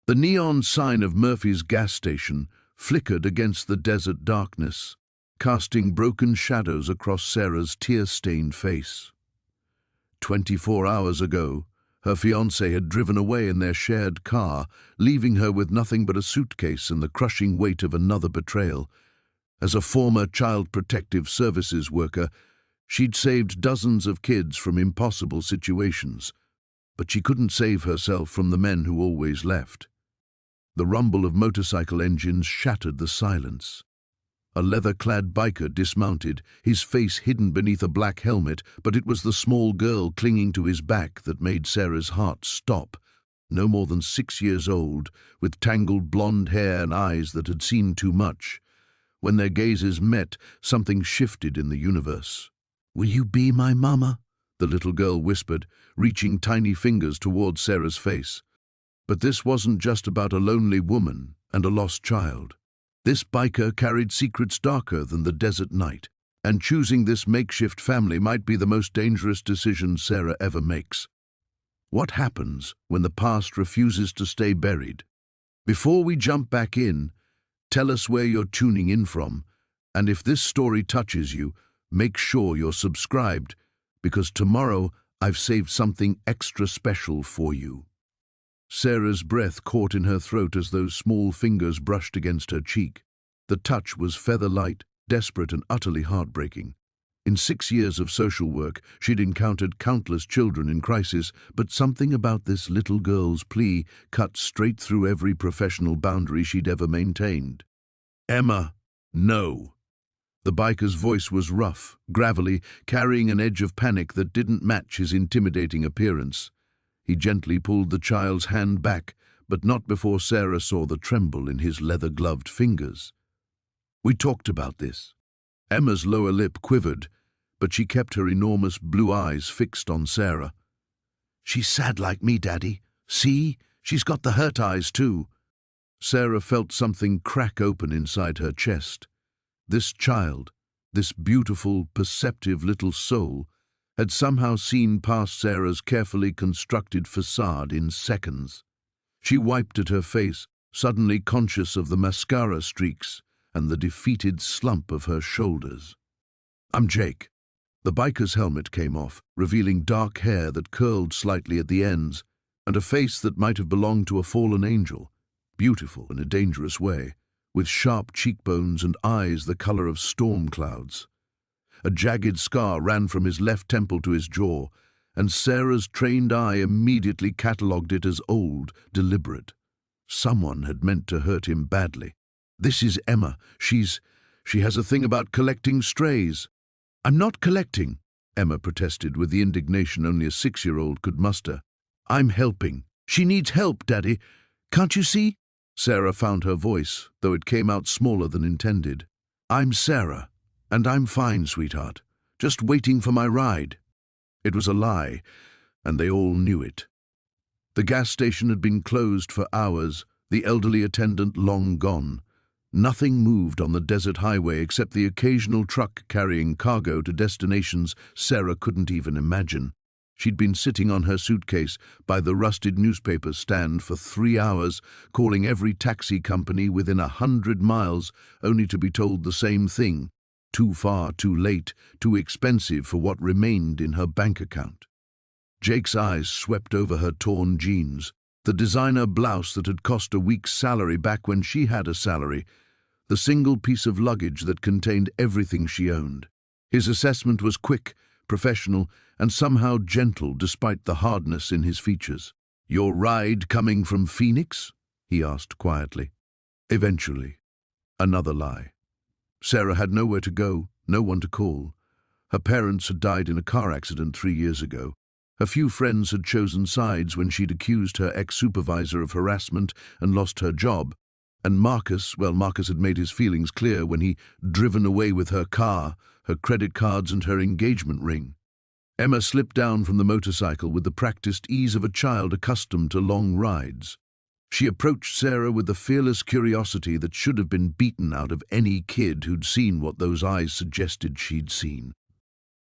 The neon sign of Murphy's gas station flickered against the desert darkness, casting broken shadows across Sarah's tear-stained face. 24 hours ago, her fiancé had driven away in their shared car, leaving her with nothing but a suitcase and the crushing weight of another betrayal. As a former Child Protective Services worker, she'd saved dozens of kids from impossible situations, but she couldn't save herself from the men who always left. The rumble of motorcycle engines shattered the silence. A leather-clad biker dismounted, his face hidden beneath a black helmet, but it was the small girl clinging to his back that made Sarah's heart stop. No more than 6 years old, with tangled blonde hair and eyes that had seen too much. When their gazes met, something shifted in the universe. "Will you be my mama?" the little girl whispered, reaching tiny fingers towards Sarah's face. But this wasn't just about a lonely woman and a lost child. This biker carried secrets darker than the desert night, and choosing this makeshift family might be the most dangerous decision Sarah ever makes. What happens when the past refuses to stay buried? Before we jump back in, tell us where you're tuning in from, and if this story touches you, make sure you're subscribed, because tomorrow I've saved something extra special for you. Sarah's breath caught in her throat as those small fingers brushed against her cheek. The touch was feather-light, desperate and utterly heartbreaking. In 6 years of social work, she'd encountered countless children in crisis, but something about this little girl's plea cut straight through every professional boundary she'd ever maintained. "Emma, no." The biker's voice was rough, gravelly, carrying an edge of panic that didn't match his intimidating appearance. He gently pulled the child's hand back, but not before Sarah saw the tremble in his leather-gloved fingers. "We talked about this." Emma's lower lip quivered, but she kept her enormous blue eyes fixed on Sarah. "She's sad like me, Daddy. See? She's got the hurt eyes too." Sarah felt something crack open inside her chest. This child, this beautiful, perceptive little soul, had somehow seen past Sarah's carefully constructed facade in seconds. She wiped at her face, suddenly conscious of the mascara streaks and the defeated slump of her shoulders. "I'm Jake." The biker's helmet came off, revealing dark hair that curled slightly at the ends, and a face that might have belonged to a fallen angel, beautiful in a dangerous way, with sharp cheekbones and eyes the color of storm clouds. A jagged scar ran from his left temple to his jaw, and Sarah's trained eye immediately catalogued it as old, deliberate. Someone had meant to hurt him badly. "This is Emma. She has a thing about collecting strays." "I'm not collecting," Emma protested with the indignation only a 6-year-old could muster. "I'm helping. She needs help, Daddy. Can't you see?" Sarah found her voice, though it came out smaller than intended. "I'm Sarah, and I'm fine, sweetheart. Just waiting for my ride." It was a lie, and they all knew it. The gas station had been closed for hours, the elderly attendant long gone. Nothing moved on the desert highway except the occasional truck carrying cargo to destinations Sarah couldn't even imagine. She'd been sitting on her suitcase by the rusted newspaper stand for 3 hours, calling every taxi company within 100 miles, only to be told the same thing. Too far, too late, too expensive for what remained in her bank account. Jake's eyes swept over her torn jeans, the designer blouse that had cost a week's salary back when she had a salary, the single piece of luggage that contained everything she owned. His assessment was quick, professional, and somehow gentle despite the hardness in his features. "Your ride coming from Phoenix?" he asked quietly. "Eventually." Another lie. Sarah had nowhere to go, no one to call. Her parents had died in a car accident 3 years ago. A few friends had chosen sides when she'd accused her ex-supervisor of harassment and lost her job. And Marcus had made his feelings clear when he'd driven away with her car, her credit cards and her engagement ring. Emma slipped down from the motorcycle with the practiced ease of a child accustomed to long rides. She approached Sarah with the fearless curiosity that should have been beaten out of any kid who'd seen what those eyes suggested she'd seen.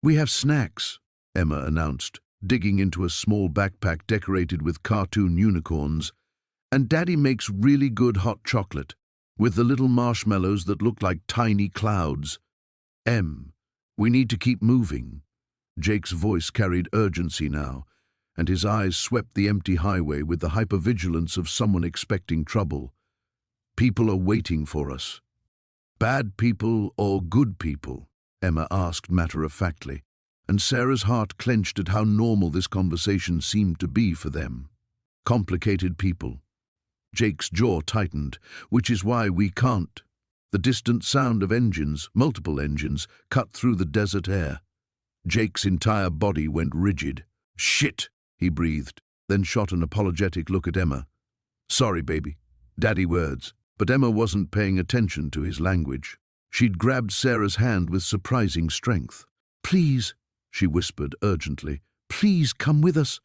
"We have snacks," Emma announced, digging into a small backpack decorated with cartoon unicorns. And Daddy makes really good hot chocolate, with the little marshmallows that look like tiny clouds. We need to keep moving. Jake's voice carried urgency now, and his eyes swept the empty highway with the hypervigilance of someone expecting trouble. People are waiting for us. Bad people or good people? Emma asked matter-of-factly, and Sarah's heart clenched at how normal this conversation seemed to be for them. Complicated people. Jake's jaw tightened, which is why we can't. The distant sound of engines, multiple engines, cut through the desert air. Jake's entire body went rigid. "Shit," he breathed, then shot an apologetic look at Emma. "Sorry, baby." Daddy words. But Emma wasn't paying attention to his language. She'd grabbed Sarah's hand with surprising strength. "Please," she whispered urgently, "please come with us."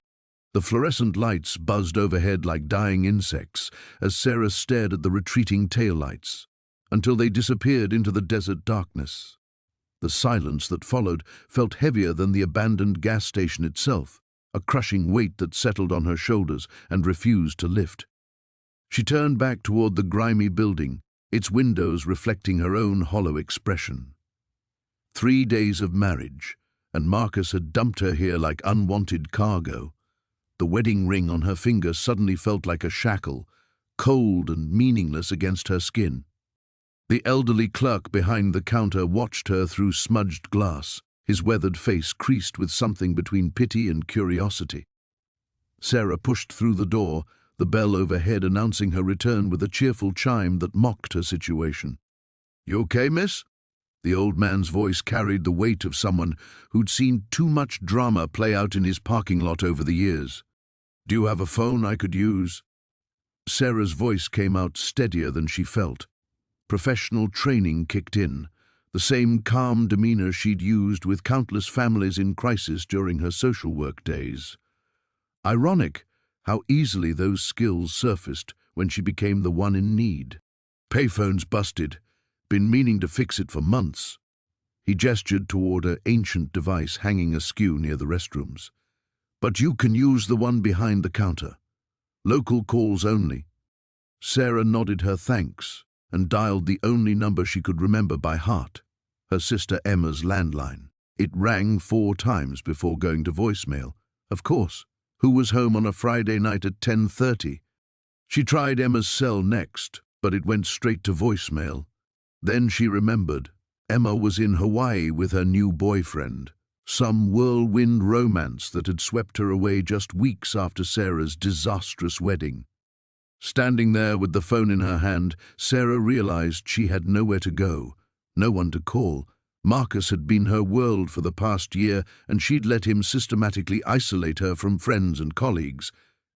The fluorescent lights buzzed overhead like dying insects as Sarah stared at the retreating taillights, until they disappeared into the desert darkness. The silence that followed felt heavier than the abandoned gas station itself, a crushing weight that settled on her shoulders and refused to lift. She turned back toward the grimy building, its windows reflecting her own hollow expression. 3 days of marriage, and Marcus had dumped her here like unwanted cargo. The wedding ring on her finger suddenly felt like a shackle, cold and meaningless against her skin. The elderly clerk behind the counter watched her through smudged glass, his weathered face creased with something between pity and curiosity. Sarah pushed through the door, the bell overhead announcing her return with a cheerful chime that mocked her situation. "You okay, miss?" The old man's voice carried the weight of someone who'd seen too much drama play out in his parking lot over the years. "Do you have a phone I could use?" Sarah's voice came out steadier than she felt. Professional training kicked in, the same calm demeanor she'd used with countless families in crisis during her social work days. Ironic how easily those skills surfaced when she became the one in need. "Payphone's busted. Been meaning to fix it for months." He gestured toward an ancient device hanging askew near the restrooms. "But you can use the one behind the counter. Local calls only." Sarah nodded her thanks and dialed the only number she could remember by heart, her sister Emma's landline. It rang 4 times before going to voicemail. Of course. Who was home on a Friday night at 10:30? She tried Emma's cell next, but it went straight to voicemail. Then she remembered. Emma was in Hawaii with her new boyfriend, some whirlwind romance that had swept her away just weeks after Sarah's disastrous wedding. Standing there with the phone in her hand, Sarah realized she had nowhere to go, no one to call. Marcus had been her world for the past year, and she'd let him systematically isolate her from friends and colleagues.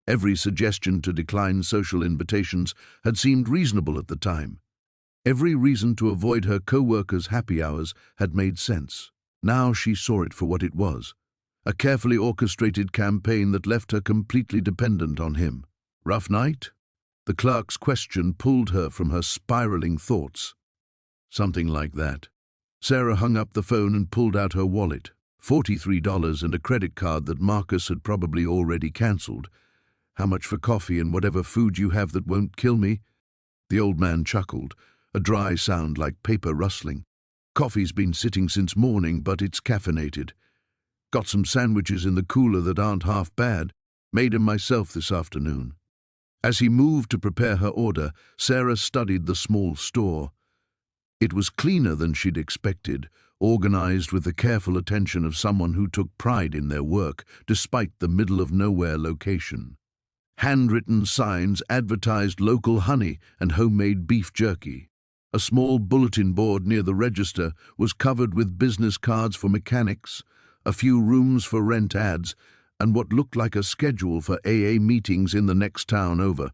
Every suggestion to decline social invitations had seemed reasonable at the time. Every reason to avoid her co-workers' happy hours had made sense. Now she saw it for what it was, a carefully orchestrated campaign that left her completely dependent on him. "Rough night?" The clerk's question pulled her from her spiraling thoughts. "Something like that." Sarah hung up the phone and pulled out her wallet, $43 and a credit card that Marcus had probably already cancelled. "How much for coffee and whatever food you have that won't kill me?" The old man chuckled, a dry sound like paper rustling. "Coffee's been sitting since morning, but it's caffeinated. Got some sandwiches in the cooler that aren't half bad. Made 'em myself this afternoon." As he moved to prepare her order, Sarah studied the small store. It was cleaner than she'd expected, organized with the careful attention of someone who took pride in their work, despite the middle-of-nowhere location. Handwritten signs advertised local honey and homemade beef jerky. A small bulletin board near the register was covered with business cards for mechanics, a few rooms for rent ads, and what looked like a schedule for AA meetings in the next town over.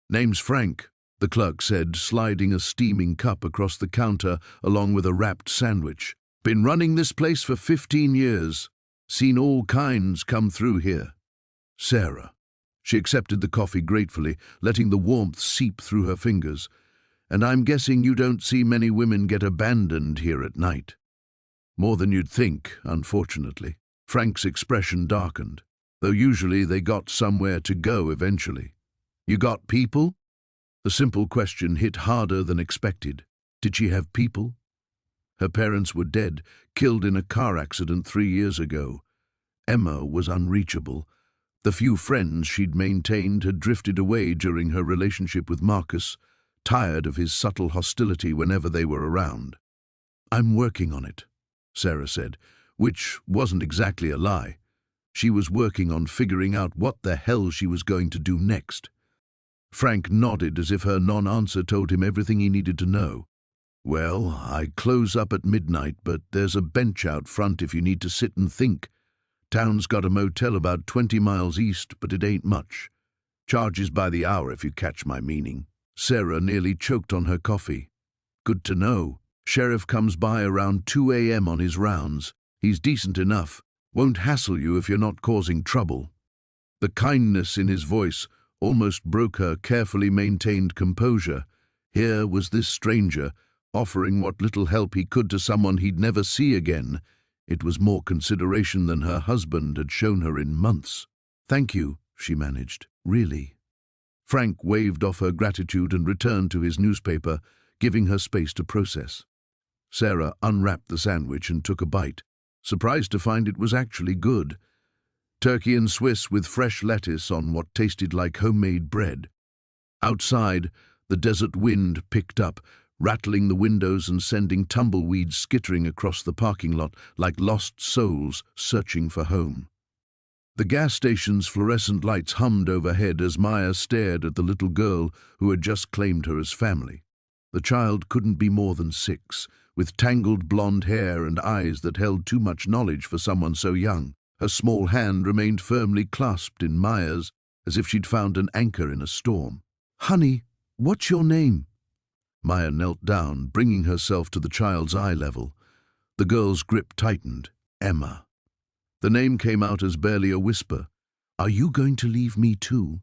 "Name's Frank," the clerk said, sliding a steaming cup across the counter along with a wrapped sandwich. "Been running this place for 15 years. Seen all kinds come through here." Sarah. She accepted the coffee gratefully, letting the warmth seep through her fingers. "And I'm guessing you don't see many women get abandoned here at night." "More than you'd think, unfortunately." Frank's expression darkened, though usually they got somewhere to go eventually. You got people? The simple question hit harder than expected. Did she have people? Her parents were dead, killed in a car accident 3 years ago. Emma was unreachable. The few friends she'd maintained had drifted away during her relationship with Marcus, tired of his subtle hostility whenever they were around. "I'm working on it," Sarah said, which wasn't exactly a lie. She was working on figuring out what the hell she was going to do next. Frank nodded as if her non-answer told him everything he needed to know. "Well, I close up at midnight, but there's a bench out front if you need to sit and think. Town's got a motel about 20 miles east, but it ain't much. Charges by the hour if you catch my meaning." Sarah nearly choked on her coffee. "Good to know. Sheriff comes by around 2 a.m. on his rounds. He's decent enough. Won't hassle you if you're not causing trouble." The kindness in his voice almost broke her carefully maintained composure. Here was this stranger, offering what little help he could to someone he'd never see again. It was more consideration than her husband had shown her in months. "Thank you," she managed. "Really." Frank waved off her gratitude and returned to his newspaper, giving her space to process. Sarah unwrapped the sandwich and took a bite, surprised to find it was actually good. Turkey and Swiss with fresh lettuce on what tasted like homemade bread. Outside, the desert wind picked up, rattling the windows and sending tumbleweeds skittering across the parking lot like lost souls searching for home. The gas station's fluorescent lights hummed overhead as Maya stared at the little girl who had just claimed her as family. The child couldn't be more than 6, with tangled blonde hair and eyes that held too much knowledge for someone so young. Her small hand remained firmly clasped in Maya's, as if she'd found an anchor in a storm. "Honey, what's your name?" Maya knelt down, bringing herself to the child's eye level. The girl's grip tightened. "Emma." The name came out as barely a whisper. "Are you going to leave me too?"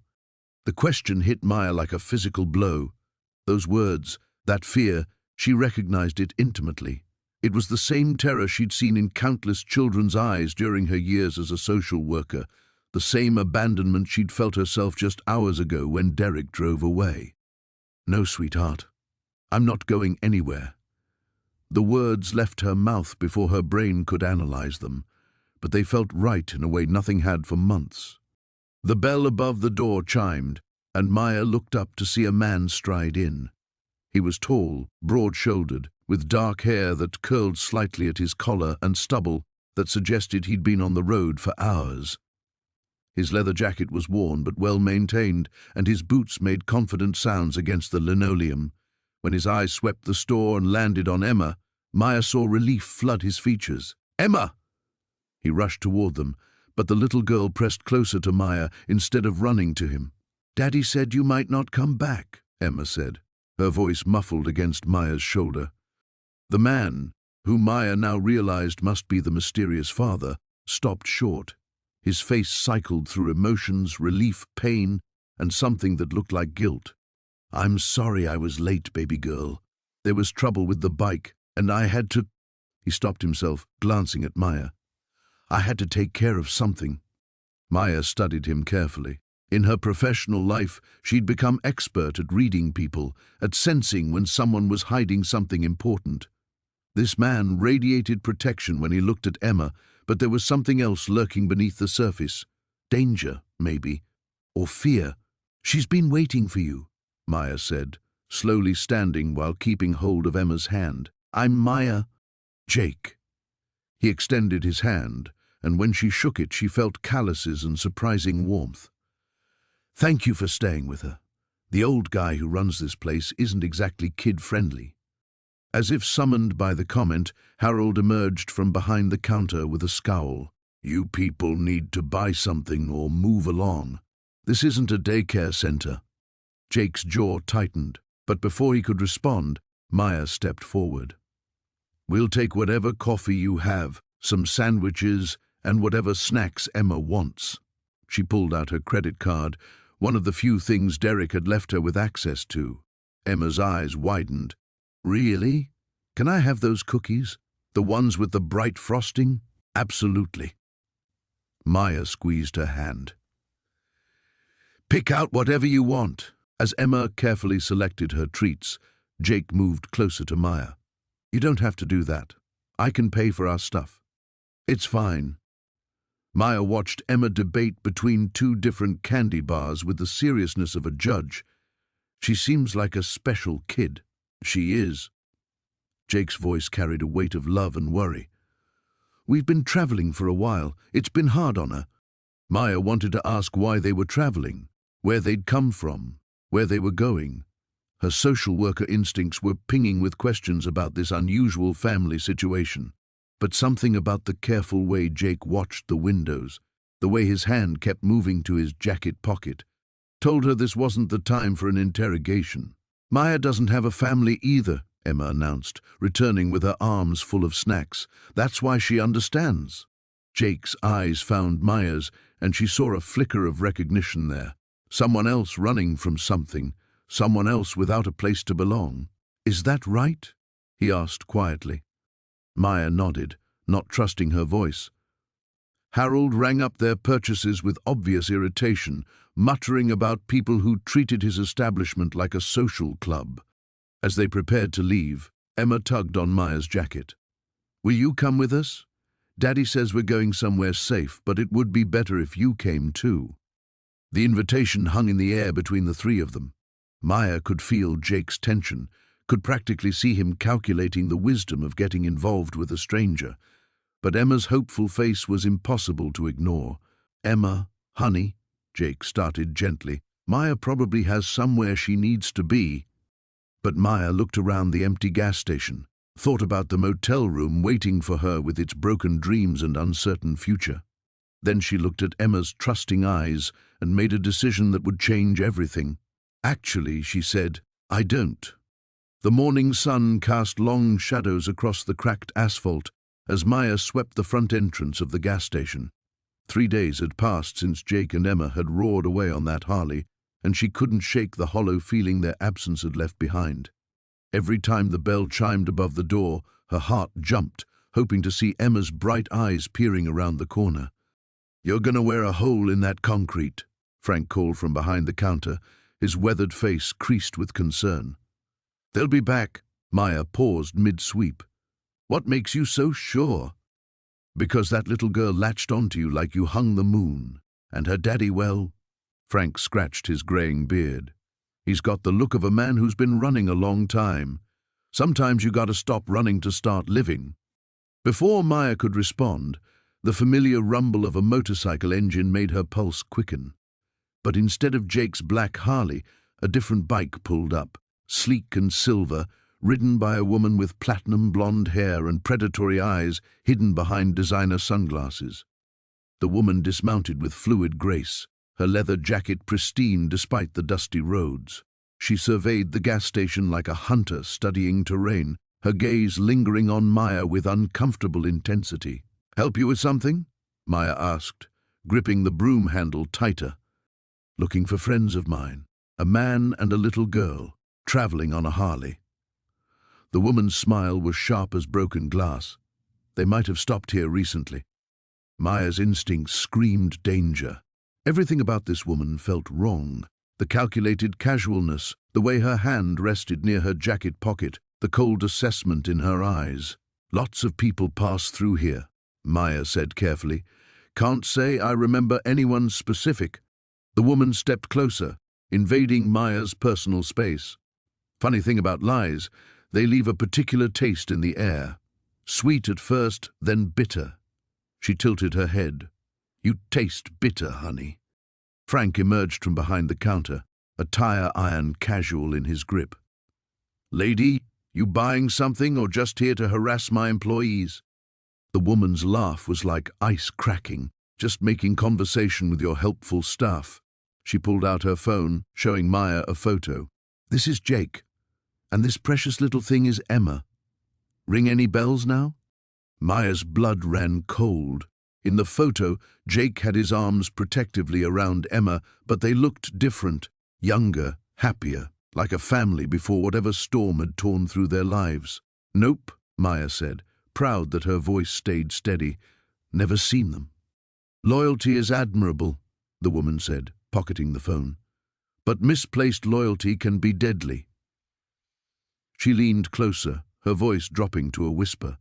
The question hit Maya like a physical blow. Those words, that fear, she recognized it intimately. It was the same terror she'd seen in countless children's eyes during her years as a social worker, the same abandonment she'd felt herself just hours ago when Derek drove away. "No, sweetheart. I'm not going anywhere." The words left her mouth before her brain could analyze them, but they felt right in a way nothing had for months. The bell above the door chimed, and Maya looked up to see a man stride in. He was tall, broad-shouldered, with dark hair that curled slightly at his collar and stubble that suggested he'd been on the road for hours. His leather jacket was worn but well-maintained, and his boots made confident sounds against the linoleum. When his eyes swept the store and landed on Emma, Maya saw relief flood his features. "Emma!" He rushed toward them, but the little girl pressed closer to Maya instead of running to him. "Daddy said you might not come back," Emma said, her voice muffled against Maya's shoulder. The man, who Maya now realized must be the mysterious father, stopped short. His face cycled through emotions, relief, pain, and something that looked like guilt. "I'm sorry I was late, baby girl. There was trouble with the bike, and I had to—" He stopped himself, glancing at Maya. "I had to take care of something." Maya studied him carefully. In her professional life, she'd become expert at reading people, at sensing when someone was hiding something important. This man radiated protection when he looked at Emma, but there was something else lurking beneath the surface. Danger, maybe, or fear. "She's been waiting for you," Maya said, slowly standing while keeping hold of Emma's hand. "I'm Maya." "Jake." He extended his hand, and when she shook it, she felt calluses and surprising warmth. "Thank you for staying with her. The old guy who runs this place isn't exactly kid-friendly." As if summoned by the comment, Harold emerged from behind the counter with a scowl. "You people need to buy something or move along. This isn't a daycare center." Jake's jaw tightened, but before he could respond, Maya stepped forward. "We'll take whatever coffee you have, some sandwiches, and whatever snacks Emma wants." She pulled out her credit card, one of the few things Derek had left her with access to. Emma's eyes widened. "Really? Can I have those cookies? The ones with the bright frosting?" "Absolutely." Maya squeezed her hand. Pick out whatever you want. As Emma carefully selected her treats, Jake moved closer to Maya. You don't have to do that. I can pay for our stuff. It's fine. Maya watched Emma debate between two different candy bars with the seriousness of a judge. She seems like a special kid. She is. Jake's voice carried a weight of love and worry. We've been traveling for a while. It's been hard on her. Maya wanted to ask why they were traveling, where they'd come from, where they were going. Her social worker instincts were pinging with questions about this unusual family situation. But something about the careful way Jake watched the windows, the way his hand kept moving to his jacket pocket, told her this wasn't the time for an interrogation. Maya doesn't have a family either, Emma announced, returning with her arms full of snacks. That's why she understands. Jake's eyes found Maya's, and she saw a flicker of recognition there. Someone else running from something, someone else without a place to belong. Is that right? He asked quietly. Maya nodded, not trusting her voice. Harold rang up their purchases with obvious irritation, muttering about people who treated his establishment like a social club. As they prepared to leave, Emma tugged on Maya's jacket. Will you come with us? Daddy says we're going somewhere safe, but it would be better if you came too. The invitation hung in the air between the three of them. Maya could feel Jake's tension, could practically see him calculating the wisdom of getting involved with a stranger. But Emma's hopeful face was impossible to ignore. Emma, honey, Jake started gently. Maya probably has somewhere she needs to be. But Maya looked around the empty gas station, thought about the motel room waiting for her with its broken dreams and uncertain future. Then she looked at Emma's trusting eyes and made a decision that would change everything. Actually, she said, I don't. The morning sun cast long shadows across the cracked asphalt as Maya swept the front entrance of the gas station. 3 days had passed since Jake and Emma had roared away on that Harley, and she couldn't shake the hollow feeling their absence had left behind. Every time the bell chimed above the door, her heart jumped, hoping to see Emma's bright eyes peering around the corner. You're gonna wear a hole in that concrete, Frank called from behind the counter, his weathered face creased with concern. They'll be back. Maya paused mid-sweep. What makes you so sure? Because that little girl latched onto you like you hung the moon. And her daddy, well... Frank scratched his graying beard. He's got the look of a man who's been running a long time. Sometimes you gotta stop running to start living. Before Maya could respond, the familiar rumble of a motorcycle engine made her pulse quicken. But instead of Jake's black Harley, a different bike pulled up. Sleek and silver, ridden by a woman with platinum blonde hair and predatory eyes hidden behind designer sunglasses. The woman dismounted with fluid grace, her leather jacket pristine despite the dusty roads. She surveyed the gas station like a hunter studying terrain, her gaze lingering on Maya with uncomfortable intensity. Help you with something? Maya asked, gripping the broom handle tighter. Looking for friends of mine, a man and a little girl, traveling on a Harley. The woman's smile was sharp as broken glass. They might have stopped here recently. Maya's instincts screamed danger. Everything about this woman felt wrong. The calculated casualness, the way her hand rested near her jacket pocket, the cold assessment in her eyes. Lots of people pass through here, Maya said carefully. Can't say I remember anyone specific. The woman stepped closer, invading Maya's personal space. Funny thing about lies, they leave a particular taste in the air. Sweet at first, then bitter. She tilted her head. You taste bitter, honey. Frank emerged from behind the counter, a tire iron casual in his grip. Lady, you buying something or just here to harass my employees? The woman's laugh was like ice cracking, just making conversation with your helpful staff. She pulled out her phone, showing Maya a photo. This is Jake. And this precious little thing is Emma. Ring any bells now? Maya's blood ran cold. In the photo, Jake had his arms protectively around Emma, but they looked different, younger, happier, like a family before whatever storm had torn through their lives. Nope, Maya said, proud that her voice stayed steady. Never seen them. Loyalty is admirable, the woman said. pocketing the phone. "But misplaced loyalty can be deadly." She leaned closer, her voice dropping to a whisper.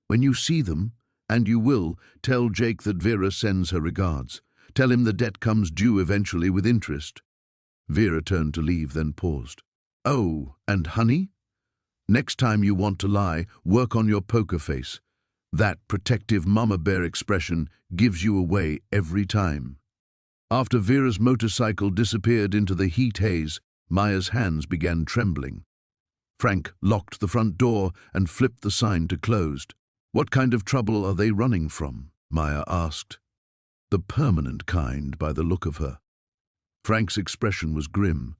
"When you see them, and you will, tell Jake that Vera sends her regards. Tell him the debt comes due eventually with interest." Vera turned to leave, then paused. "Oh, and honey? Next time you want to lie, work on your poker face. That protective mama bear expression gives you away every time." After Vera's motorcycle disappeared into the heat haze, Maya's hands began trembling. Frank locked the front door and flipped the sign to closed. "What kind of trouble are they running from?" Maya asked. "The permanent kind, by the look of her." Frank's expression was grim.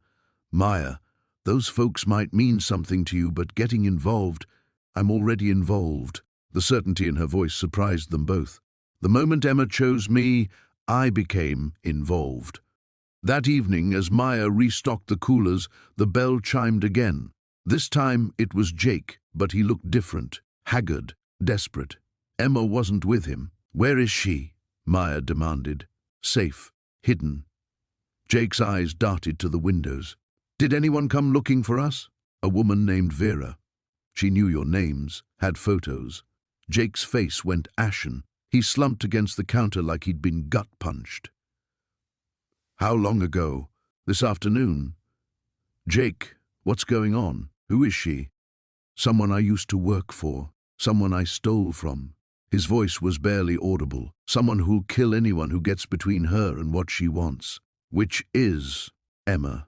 "Maya, those folks might mean something to you, but getting involved, I'm already involved." The certainty in her voice surprised them both. "The moment Emma chose me, I became involved." That evening, as Maya restocked the coolers, the bell chimed again. This time it was Jake, but he looked different, haggard, desperate. Emma wasn't with him. "Where is she?" Maya demanded. "Safe, hidden." Jake's eyes darted to the windows. "Did anyone come looking for us?" "A woman named Vera. She knew your names, had photos." Jake's face went ashen. He slumped against the counter like he'd been gut-punched. "How long ago?" "This afternoon." "Jake, what's going on? Who is she?" "Someone I used to work for. Someone I stole from." His voice was barely audible. "Someone who'll kill anyone who gets between her and what she wants." "Which is Emma."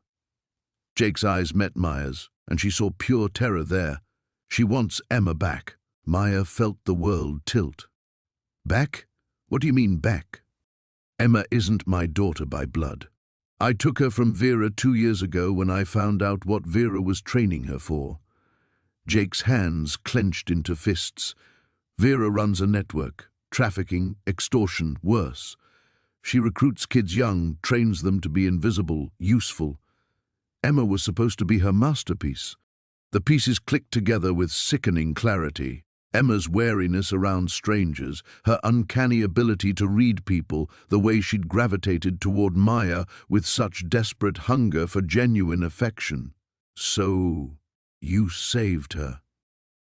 Jake's eyes met Maya's, and she saw pure terror there. "She wants Emma back." Maya felt the world tilt. "Back? What do you mean back?" "Emma isn't my daughter by blood. I took her from Vera 2 years ago when I found out what Vera was training her for." Jake's hands clenched into fists. "Vera runs a network. Trafficking, extortion, worse. She recruits kids young, trains them to be invisible, useful. Emma was supposed to be her masterpiece." The pieces clicked together with sickening clarity. Emma's wariness around strangers, her uncanny ability to read people, the way she'd gravitated toward Maya with such desperate hunger for genuine affection. "So, you saved her."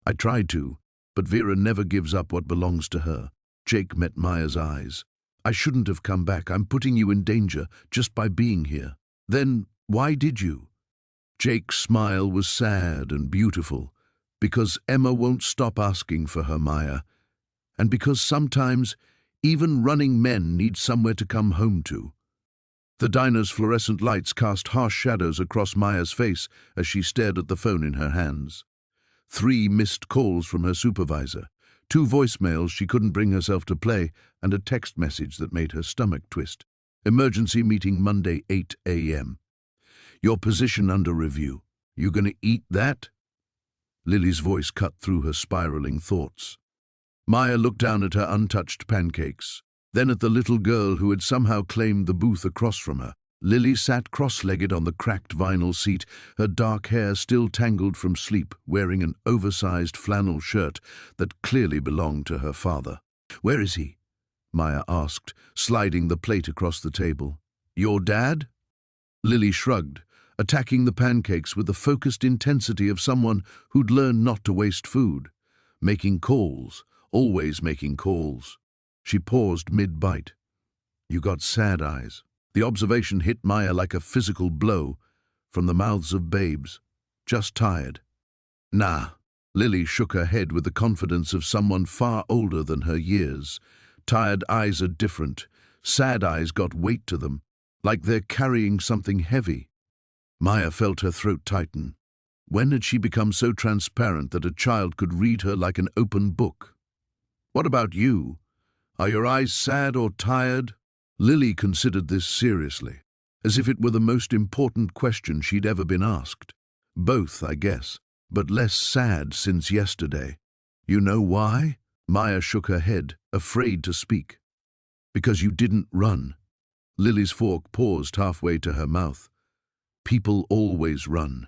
"I tried to, but Vera never gives up what belongs to her." Jake met Maya's eyes. "I shouldn't have come back. I'm putting you in danger just by being here." "Then why did you?" Jake's smile was sad and beautiful. "Because Emma won't stop asking for her, Maya. And because sometimes even running men need somewhere to come home to." The diner's fluorescent lights cast harsh shadows across Maya's face as she stared at the phone in her hands. 3 missed calls from her supervisor, 2 voicemails she couldn't bring herself to play, and a text message that made her stomach twist. "Emergency meeting Monday, 8 a.m. Your position under review. You gonna eat that?" Lily's voice cut through her spiraling thoughts. Maya looked down at her untouched pancakes, then at the little girl who had somehow claimed the booth across from her. Lily sat cross-legged on the cracked vinyl seat, her dark hair still tangled from sleep, wearing an oversized flannel shirt that clearly belonged to her father. "Where is he?" Maya asked, sliding the plate across the table. "Your dad?" Lily shrugged, attacking the pancakes with the focused intensity of someone who'd learned not to waste food. "Making calls, always making calls." She paused mid-bite. "You got sad eyes." The observation hit Maya like a physical blow from the mouths of babes. "Just tired." "Nah." Lily shook her head with the confidence of someone far older than her years. "Tired eyes are different. Sad eyes got weight to them, like they're carrying something heavy." Maya felt her throat tighten. When had she become so transparent that a child could read her like an open book? "What about you? Are your eyes sad or tired?" Lily considered this seriously, as if it were the most important question she'd ever been asked. "Both, I guess, but less sad since yesterday." "You know why?" Maya shook her head, afraid to speak. "Because you didn't run." Lily's fork paused halfway to her mouth. "People always run.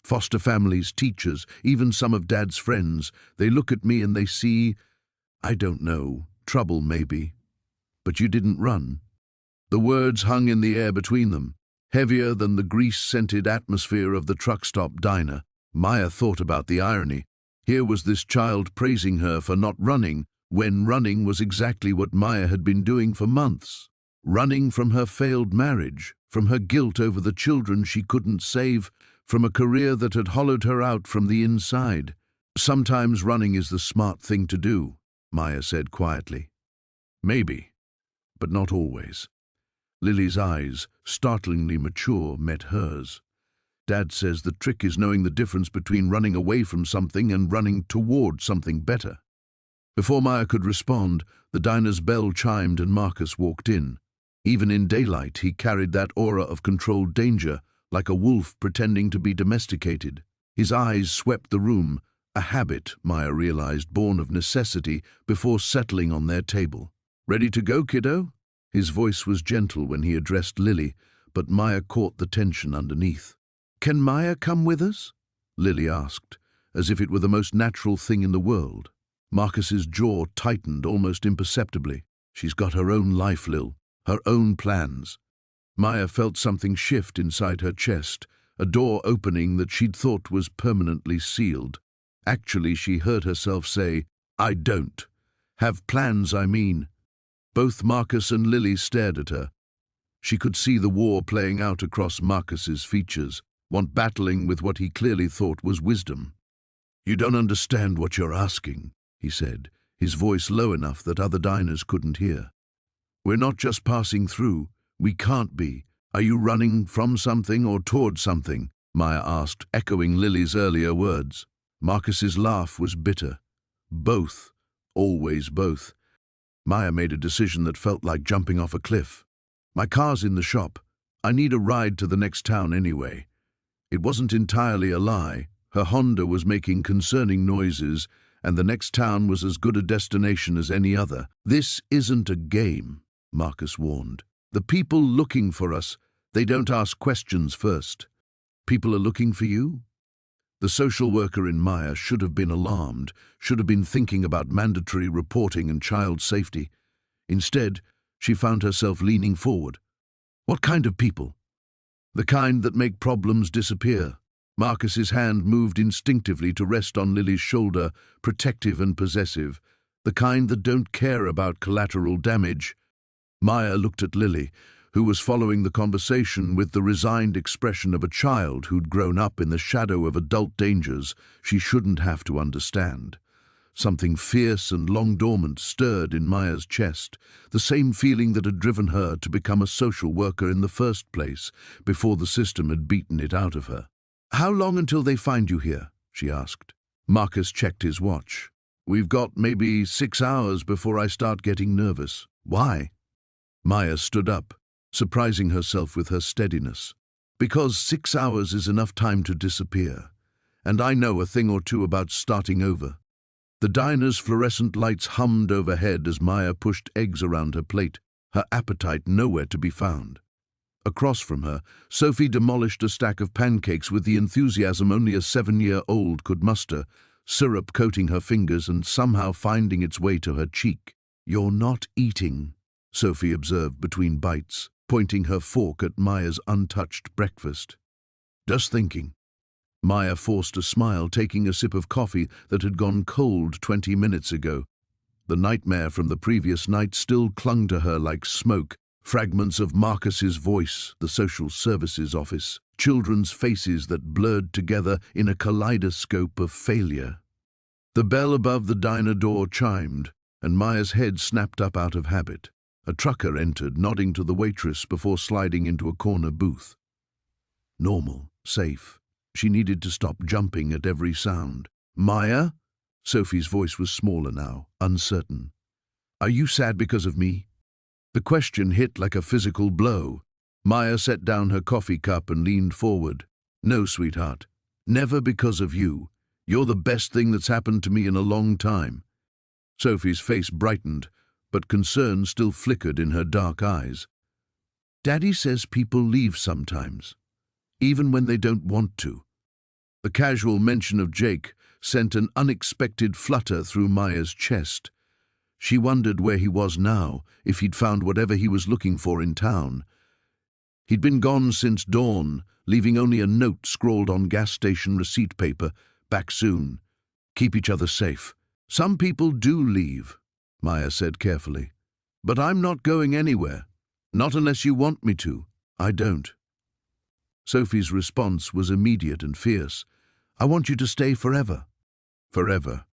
Foster families, teachers, even some of Dad's friends. They look at me and they see, I don't know, trouble maybe. But you didn't run." The words hung in the air between them, heavier than the grease-scented atmosphere of the truck-stop diner. Maya thought about the irony. Here was this child praising her for not running, when running was exactly what Maya had been doing for months. Running from her failed marriage, from her guilt over the children she couldn't save, from a career that had hollowed her out from the inside. "Sometimes running is the smart thing to do," Maya said quietly. "Maybe, but not always." Lily's eyes, startlingly mature, met hers. "Dad says the trick is knowing the difference between running away from something and running toward something better." Before Maya could respond, the diner's bell chimed and Marcus walked in. Even in daylight, he carried that aura of controlled danger, like a wolf pretending to be domesticated. His eyes swept the room, a habit, Maya realized, born of necessity, before settling on their table. "Ready to go, kiddo?" His voice was gentle when he addressed Lily, but Maya caught the tension underneath. "Can Maya come with us?" Lily asked, as if it were the most natural thing in the world. Marcus's jaw tightened almost imperceptibly. "She's got her own life, Lil, her own plans." Maya felt something shift inside her chest, a door opening that she'd thought was permanently sealed. Actually, she heard herself say, "I don't. Have plans, I mean." Both Marcus and Lily stared at her. She could see the war playing out across Marcus's features, one battling with what he clearly thought was wisdom. "You don't understand what you're asking," he said, his voice low enough that other diners couldn't hear. "We're not just passing through. We can't be. Are you running from something or toward something?" Maya asked, echoing Lily's earlier words. Marcus's laugh was bitter. "Both. Always both." Maya made a decision that felt like jumping off a cliff. "My car's in the shop. I need a ride to the next town anyway." It wasn't entirely a lie. Her Honda was making concerning noises, and the next town was as good a destination as any other. "This isn't a game," Marcus warned. "The people looking for us, they don't ask questions first." "People are looking for you?" The social worker in Maya should have been alarmed, should have been thinking about mandatory reporting and child safety. Instead, she found herself leaning forward. "What kind of people?" "The kind that make problems disappear." Marcus's hand moved instinctively to rest on Lily's shoulder, protective and possessive. "The kind that don't care about collateral damage." Maya looked at Lily, who was following the conversation with the resigned expression of a child who'd grown up in the shadow of adult dangers she shouldn't have to understand. Something fierce and long-dormant stirred in Maya's chest, the same feeling that had driven her to become a social worker in the first place, before the system had beaten it out of her. "How long until they find you here?" she asked. Marcus checked his watch. "We've got maybe 6 hours before I start getting nervous." "Why?" Maya stood up, surprising herself with her steadiness. "Because 6 hours is enough time to disappear. And I know a thing or two about starting over." The diner's fluorescent lights hummed overhead as Maya pushed eggs around her plate, her appetite nowhere to be found. Across from her, Sophie demolished a stack of pancakes with the enthusiasm only a 7-year-old could muster, syrup coating her fingers and somehow finding its way to her cheek. "You're not eating," Sophie observed between bites, pointing her fork at Maya's untouched breakfast. "Just thinking." Maya forced a smile, taking a sip of coffee that had gone cold 20 minutes ago. The nightmare from the previous night still clung to her like smoke. Fragments of Marcus's voice, the social services office, children's faces that blurred together in a kaleidoscope of failure. The bell above the diner door chimed, and Maya's head snapped up out of habit. A trucker entered, nodding to the waitress before sliding into a corner booth. Normal, safe. She needed to stop jumping at every sound. "Maya?" Sophie's voice was smaller now, uncertain. "Are you sad because of me?" The question hit like a physical blow. Maya set down her coffee cup and leaned forward. "No, sweetheart. Never because of you. You're the best thing that's happened to me in a long time." Sophie's face brightened, but concern still flickered in her dark eyes. "Daddy says people leave sometimes, even when they don't want to." The casual mention of Jake sent an unexpected flutter through Maya's chest. She wondered where he was now, if he'd found whatever he was looking for in town. He'd been gone since dawn, leaving only a note scrawled on gas station receipt paper, "Back soon. Keep each other safe." "Some people do leave," Maya said carefully. "But I'm not going anywhere. Not unless you want me to. I don't." Sophie's response was immediate and fierce. "I want you to stay forever." Forever.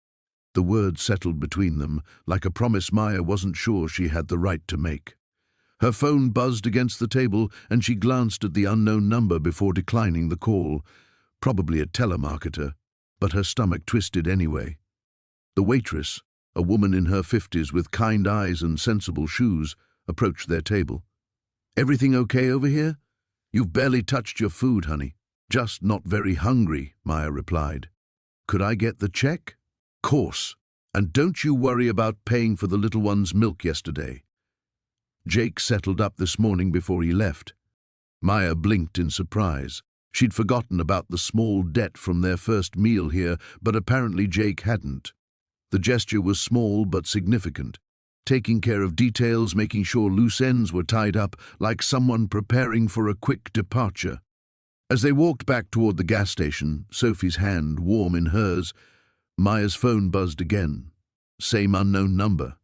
The word settled between them, like a promise Maya wasn't sure she had the right to make. Her phone buzzed against the table, and she glanced at the unknown number before declining the call. Probably a telemarketer, but her stomach twisted anyway. The waitress, a woman in her 50s with kind eyes and sensible shoes, approached their table. "Everything okay over here?" "You've barely touched your food, honey." "Just not very hungry," Maya replied. "Could I get the check?" "Course. And don't you worry about paying for the little one's milk yesterday. Jake settled up this morning before he left." Maya blinked in surprise. She'd forgotten about the small debt from their first meal here, but apparently Jake hadn't. The gesture was small but significant, taking care of details, making sure loose ends were tied up, like someone preparing for a quick departure. As they walked back toward the gas station, Sophie's hand warm in hers, Maya's phone buzzed again. Same unknown number.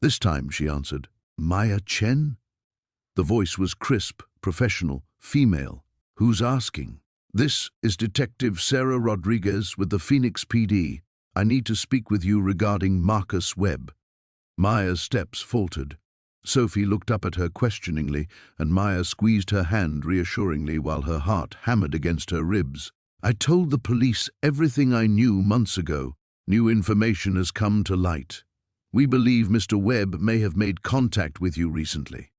This time, she answered. "Maya Chen?" The voice was crisp, professional, female. "Who's asking?" "This is Detective Sarah Rodriguez with the Phoenix PD. I need to speak with you regarding Marcus Webb." Maya's steps faltered. Sophie looked up at her questioningly, and Maya squeezed her hand reassuringly while her heart hammered against her ribs. "I told the police everything I knew months ago. New information has come to light. We believe Mr. Webb may have made contact with you recently."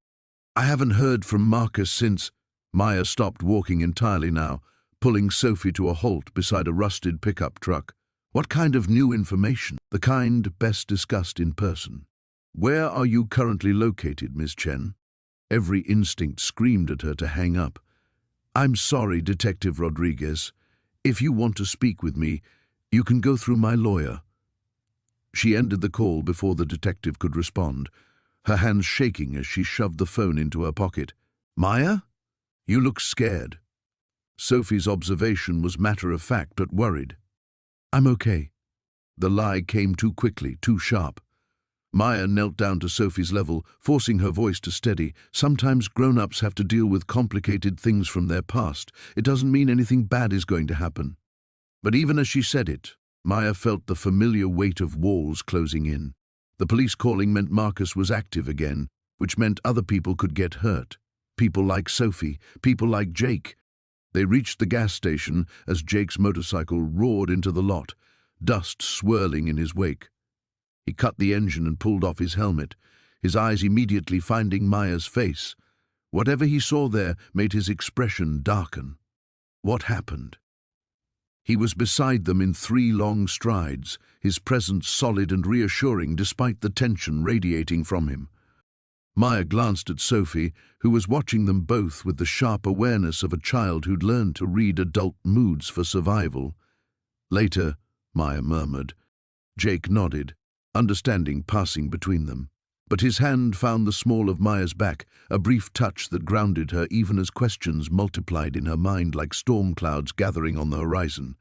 "I haven't heard from Marcus since—" Maya stopped walking entirely now, pulling Sophie to a halt beside a rusted pickup truck. "What kind of new information?" "The kind best discussed in person." "Where are you currently located, Miss Chen?" Every instinct screamed at her to hang up. "I'm sorry, Detective Rodriguez. If you want to speak with me, you can go through my lawyer." She ended the call before the detective could respond, her hands shaking as she shoved the phone into her pocket. "Maya? You look scared." Sophie's observation was matter-of-fact but worried. "I'm okay." The lie came too quickly, too sharp. Maya knelt down to Sophie's level, forcing her voice to steady. "Sometimes grown-ups have to deal with complicated things from their past. It doesn't mean anything bad is going to happen." But even as she said it, Maya felt the familiar weight of walls closing in. The police calling meant Marcus was active again, which meant other people could get hurt. People like Sophie, people like Jake. They reached the gas station as Jake's motorcycle roared into the lot, dust swirling in his wake. He cut the engine and pulled off his helmet, his eyes immediately finding Maya's face. Whatever he saw there made his expression darken. What happened? He was beside them in 3 long strides, his presence solid and reassuring despite the tension radiating from him. Maya glanced at Sophie, who was watching them both with the sharp awareness of a child who'd learned to read adult moods for survival. "Later," Maya murmured. Jake nodded, understanding passing between them. But his hand found the small of Maya's back, a brief touch that grounded her even as questions multiplied in her mind like storm clouds gathering on the horizon.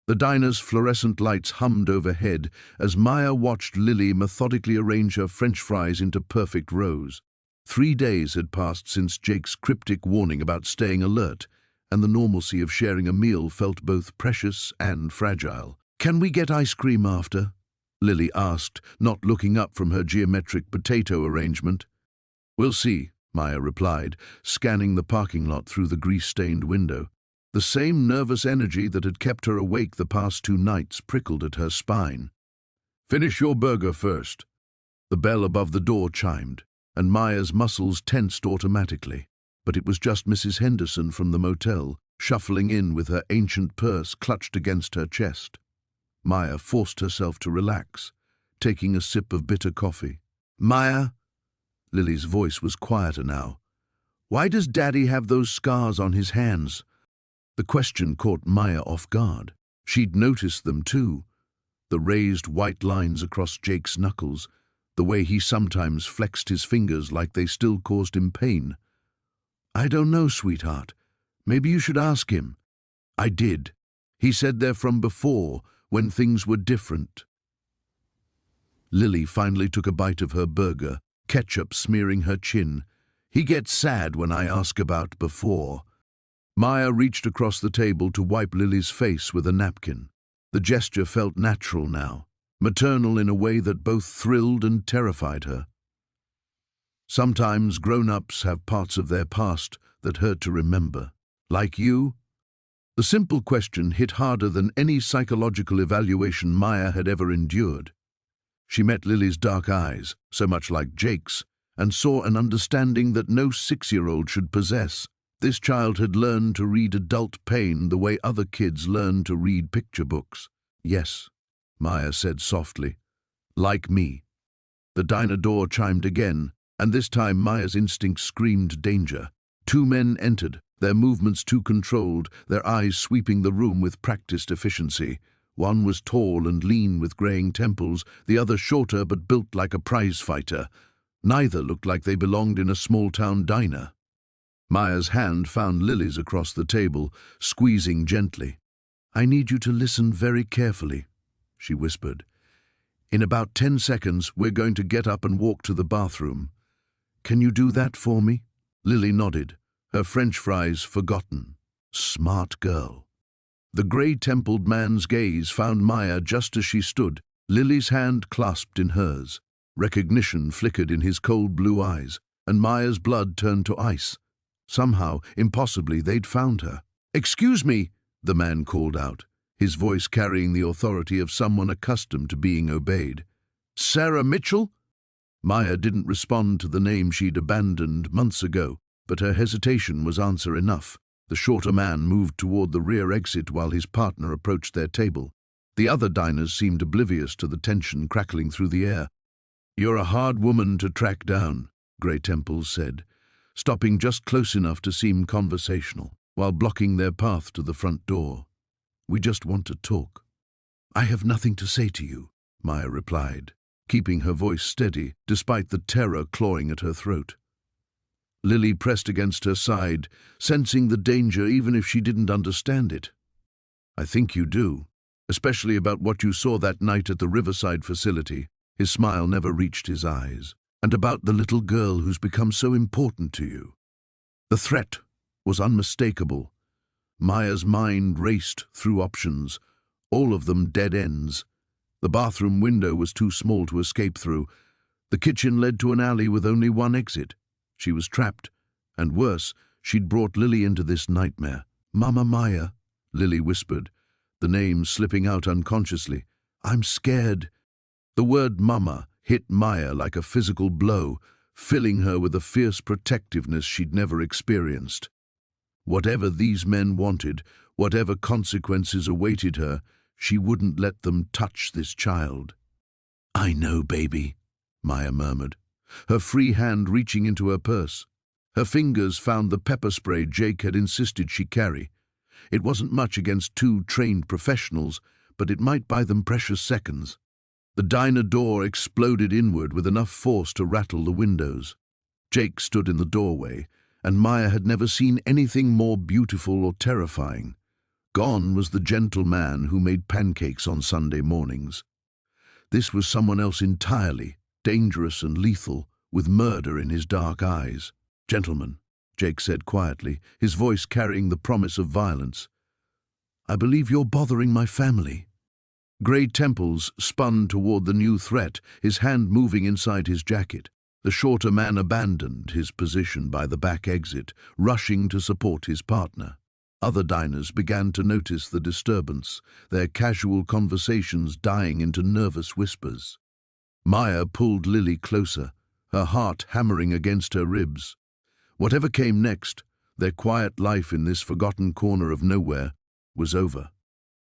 The diner's fluorescent lights hummed overhead as Maya watched Lily methodically arrange her French fries into perfect rows. 3 days had passed since Jake's cryptic warning about staying alert, and the normalcy of sharing a meal felt both precious and fragile. "Can we get ice cream after?" Lily asked, not looking up from her geometric potato arrangement. "We'll see," Maya replied, scanning the parking lot through the grease-stained window. The same nervous energy that had kept her awake the past 2 nights prickled at her spine. "Finish your burger first." The bell above the door chimed, and Maya's muscles tensed automatically. But it was just Mrs. Henderson from the motel, shuffling in with her ancient purse clutched against her chest. Maya forced herself to relax, taking a sip of bitter coffee. "Maya?" Lily's voice was quieter now. "Why does Daddy have those scars on his hands?" The question caught Maya off guard. She'd noticed them too, the raised white lines across Jake's knuckles, the way he sometimes flexed his fingers like they still caused him pain. "I don't know, sweetheart. Maybe you should ask him." "I did. He said they're from before, when things were different." Lily finally took a bite of her burger, ketchup smearing her chin. "He gets sad when I ask about before." Maya reached across the table to wipe Lily's face with a napkin. The gesture felt natural now, maternal in a way that both thrilled and terrified her. Sometimes grown-ups have parts of their past that hurt to remember. Like you? The simple question hit harder than any psychological evaluation Maya had ever endured. She met Lily's dark eyes, so much like Jake's, and saw an understanding that no 6-year-old should possess. This child had learned to read adult pain the way other kids learn to read picture books. "Yes," Maya said softly. "Like me." The diner door chimed again, and this time Maya's instinct screamed danger. 2 men entered, their movements too controlled, their eyes sweeping the room with practiced efficiency. One was tall and lean with graying temples, the other shorter but built like a prize fighter. Neither looked like they belonged in a small-town diner. Maya's hand found Lily's across the table, squeezing gently. "I need you to listen very carefully," she whispered. "In about 10 seconds, we're going to get up and walk to the bathroom. Can you do that for me?" Lily nodded, her French fries forgotten. Smart girl. The grey-templed man's gaze found Maya just as she stood, Lily's hand clasped in hers. Recognition flickered in his cold blue eyes, and Maya's blood turned to ice. Somehow, impossibly, they'd found her. "Excuse me," the man called out, his voice carrying the authority of someone accustomed to being obeyed. "Sarah Mitchell?" Maya didn't respond to the name she'd abandoned months ago, but her hesitation was answer enough. The shorter man moved toward the rear exit while his partner approached their table. The other diners seemed oblivious to the tension crackling through the air. "You're a hard woman to track down," Grey Temples said, stopping just close enough to seem conversational, while blocking their path to the front door. "We just want to talk." "I have nothing to say to you," Maya replied, keeping her voice steady despite the terror clawing at her throat. Lily pressed against her side, sensing the danger even if she didn't understand it. "I think you do, especially about what you saw that night at the Riverside facility." His smile never reached his eyes. "And about the little girl who's become so important to you." The threat was unmistakable. Maya's mind raced through options, all of them dead ends. The bathroom window was too small to escape through. The kitchen led to an alley with only one exit. She was trapped, and worse, she'd brought Lily into this nightmare. "Mama Maya," Lily whispered, the name slipping out unconsciously. "I'm scared." The word Mama hit Maya like a physical blow, filling her with a fierce protectiveness she'd never experienced. Whatever these men wanted, whatever consequences awaited her, she wouldn't let them touch this child. "I know, baby," Maya murmured, her free hand reaching into her purse. Her fingers found the pepper spray Jake had insisted she carry. It wasn't much against 2 trained professionals, but it might buy them precious seconds. The diner door exploded inward with enough force to rattle the windows. Jake stood in the doorway, and Maya had never seen anything more beautiful or terrifying. Gone was the gentle man who made pancakes on Sunday mornings. This was someone else entirely, dangerous and lethal, with murder in his dark eyes. "Gentlemen," Jake said quietly, his voice carrying the promise of violence, "I believe you're bothering my family." Grey Temples spun toward the new threat, his hand moving inside his jacket. The shorter man abandoned his position by the back exit, rushing to support his partner. Other diners began to notice the disturbance, their casual conversations dying into nervous whispers. Maya pulled Lily closer, her heart hammering against her ribs. Whatever came next, their quiet life in this forgotten corner of nowhere was over.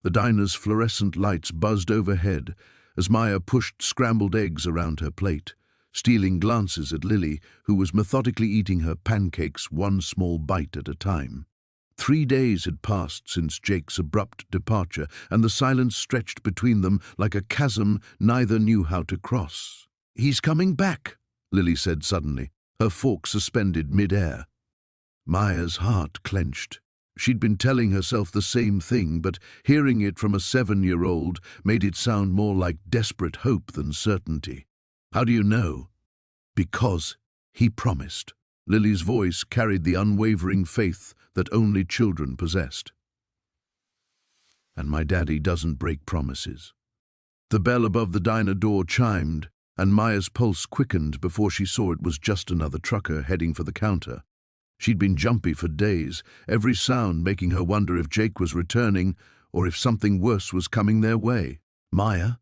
The diner's fluorescent lights buzzed overhead as Maya pushed scrambled eggs around her plate, stealing glances at Lily, who was methodically eating her pancakes 1 small bite at a time. 3 days had passed since Jake's abrupt departure, and the silence stretched between them like a chasm neither knew how to cross. He's coming back, Lily said suddenly, her fork suspended mid-air. Maya's heart clenched. She'd been telling herself the same thing, but hearing it from a 7-year-old made it sound more like desperate hope than certainty. How do you know? Because he promised. Lily's voice carried the unwavering faith that only children possessed. And my daddy doesn't break promises. The bell above the diner door chimed, and Maya's pulse quickened before she saw it was just another trucker heading for the counter. She'd been jumpy for days, every sound making her wonder if Jake was returning or if something worse was coming their way. Maya?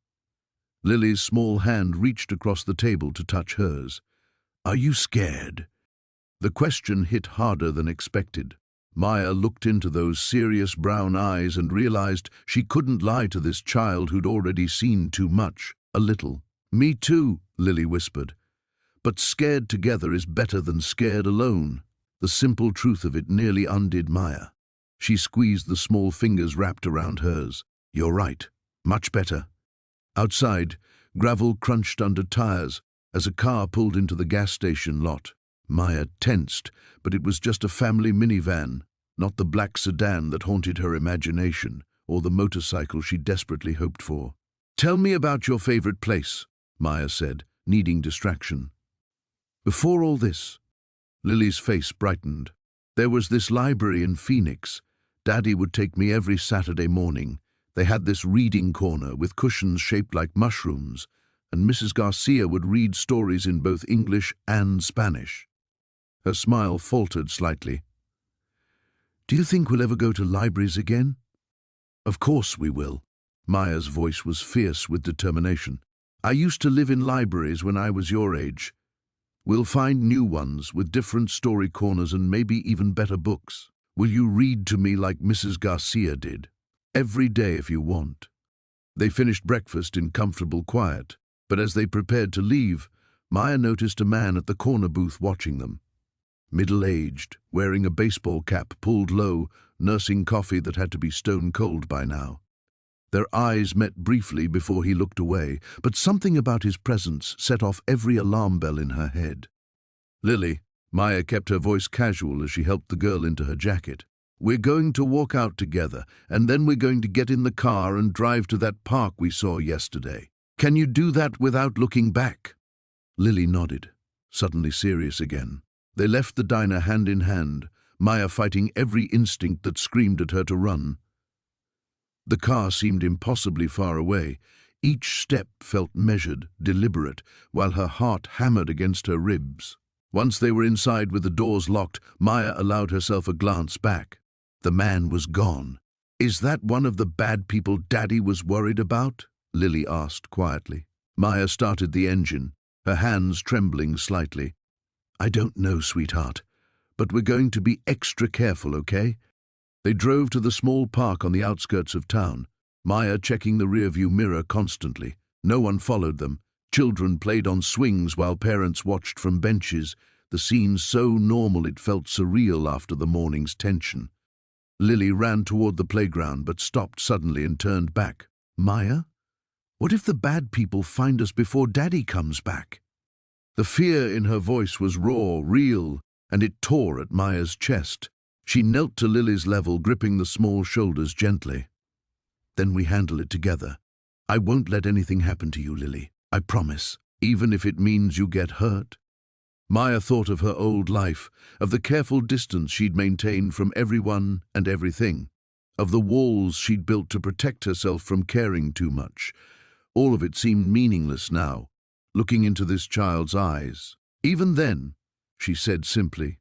Lily's small hand reached across the table to touch hers. Are you scared? The question hit harder than expected. Maya looked into those serious brown eyes and realized she couldn't lie to this child who'd already seen too much, a little. Me too, Lily whispered. But scared together is better than scared alone. The simple truth of it nearly undid Maya. She squeezed the small fingers wrapped around hers. You're right. Much better. Outside, gravel crunched under tires as a car pulled into the gas station lot. Maya tensed, but it was just a family minivan, not the black sedan that haunted her imagination, or the motorcycle she desperately hoped for. Tell me about your favorite place, Maya said, needing distraction. Before all this, Lily's face brightened. There was this library in Phoenix. Daddy would take me every Saturday morning. They had this reading corner with cushions shaped like mushrooms, and Mrs. Garcia would read stories in both English and Spanish. Her smile faltered slightly. Do you think we'll ever go to libraries again? Of course we will. Maya's voice was fierce with determination. I used to live in libraries when I was your age. We'll find new ones with different story corners and maybe even better books. Will you read to me like Mrs. Garcia did? Every day if you want. They finished breakfast in comfortable quiet, but as they prepared to leave, Maya noticed a man at the corner booth watching them. Middle-aged, wearing a baseball cap pulled low, nursing coffee that had to be stone cold by now. Their eyes met briefly before he looked away, but something about his presence set off every alarm bell in her head. Lily, Maya kept her voice casual as she helped the girl into her jacket. We're going to walk out together, and then we're going to get in the car and drive to that park we saw yesterday. Can you do that without looking back? Lily nodded, suddenly serious again. They left the diner hand in hand, Maya fighting every instinct that screamed at her to run. The car seemed impossibly far away. Each step felt measured, deliberate, while her heart hammered against her ribs. Once they were inside with the doors locked, Maya allowed herself a glance back. The man was gone. Is that one of the bad people Daddy was worried about? Lily asked quietly. Maya started the engine, her hands trembling slightly. I don't know, sweetheart, but we're going to be extra careful, okay? They drove to the small park on the outskirts of town, Maya checking the rearview mirror constantly. No one followed them. Children played on swings while parents watched from benches, the scene so normal it felt surreal after the morning's tension. Lily ran toward the playground but stopped suddenly and turned back. Maya? What if the bad people find us before Daddy comes back? The fear in her voice was raw, real, and it tore at Maya's chest. She knelt to Lily's level, gripping the small shoulders gently. Then we handle it together. I won't let anything happen to you, Lily. I promise, even if it means you get hurt. Maya thought of her old life, of the careful distance she'd maintained from everyone and everything, of the walls she'd built to protect herself from caring too much. All of it seemed meaningless now, looking into this child's eyes. Even then, she said simply.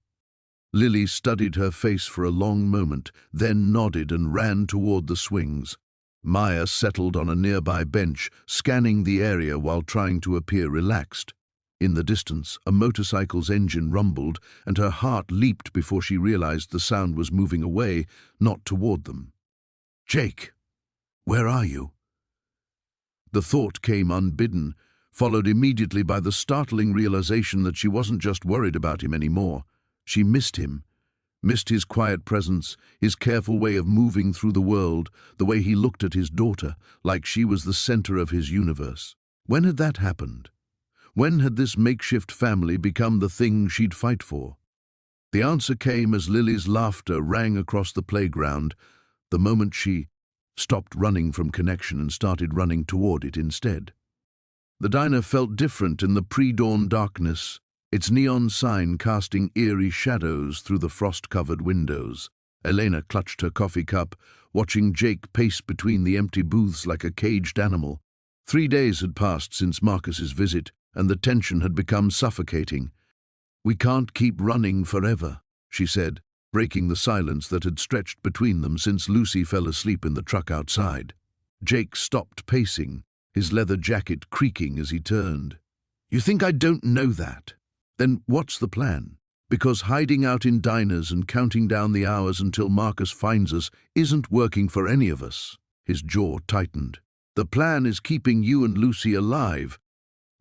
Lily studied her face for a long moment, then nodded and ran toward the swings. Maya settled on a nearby bench, scanning the area while trying to appear relaxed. In the distance, a motorcycle's engine rumbled, and her heart leaped before she realized the sound was moving away, not toward them. Jake, where are you? The thought came unbidden, followed immediately by the startling realization that she wasn't just worried about him anymore. She missed him. Missed his quiet presence, his careful way of moving through the world, the way he looked at his daughter, like she was the center of his universe. When had that happened? When had this makeshift family become the thing she'd fight for? The answer came as Lily's laughter rang across the playground, the moment she stopped running from connection and started running toward it instead. The diner felt different in the pre-dawn darkness, its neon sign casting eerie shadows through the frost-covered windows. Elena clutched her coffee cup, watching Jake pace between the empty booths like a caged animal. 3 days had passed since Marcus's visit, and the tension had become suffocating. "We can't keep running forever," she said, breaking the silence that had stretched between them since Lucy fell asleep in the truck outside. Jake stopped pacing, his leather jacket creaking as he turned. "You think I don't know that? Then what's the plan? Because hiding out in diners and counting down the hours until Marcus finds us isn't working for any of us." His jaw tightened. "The plan is keeping you and Lucy alive."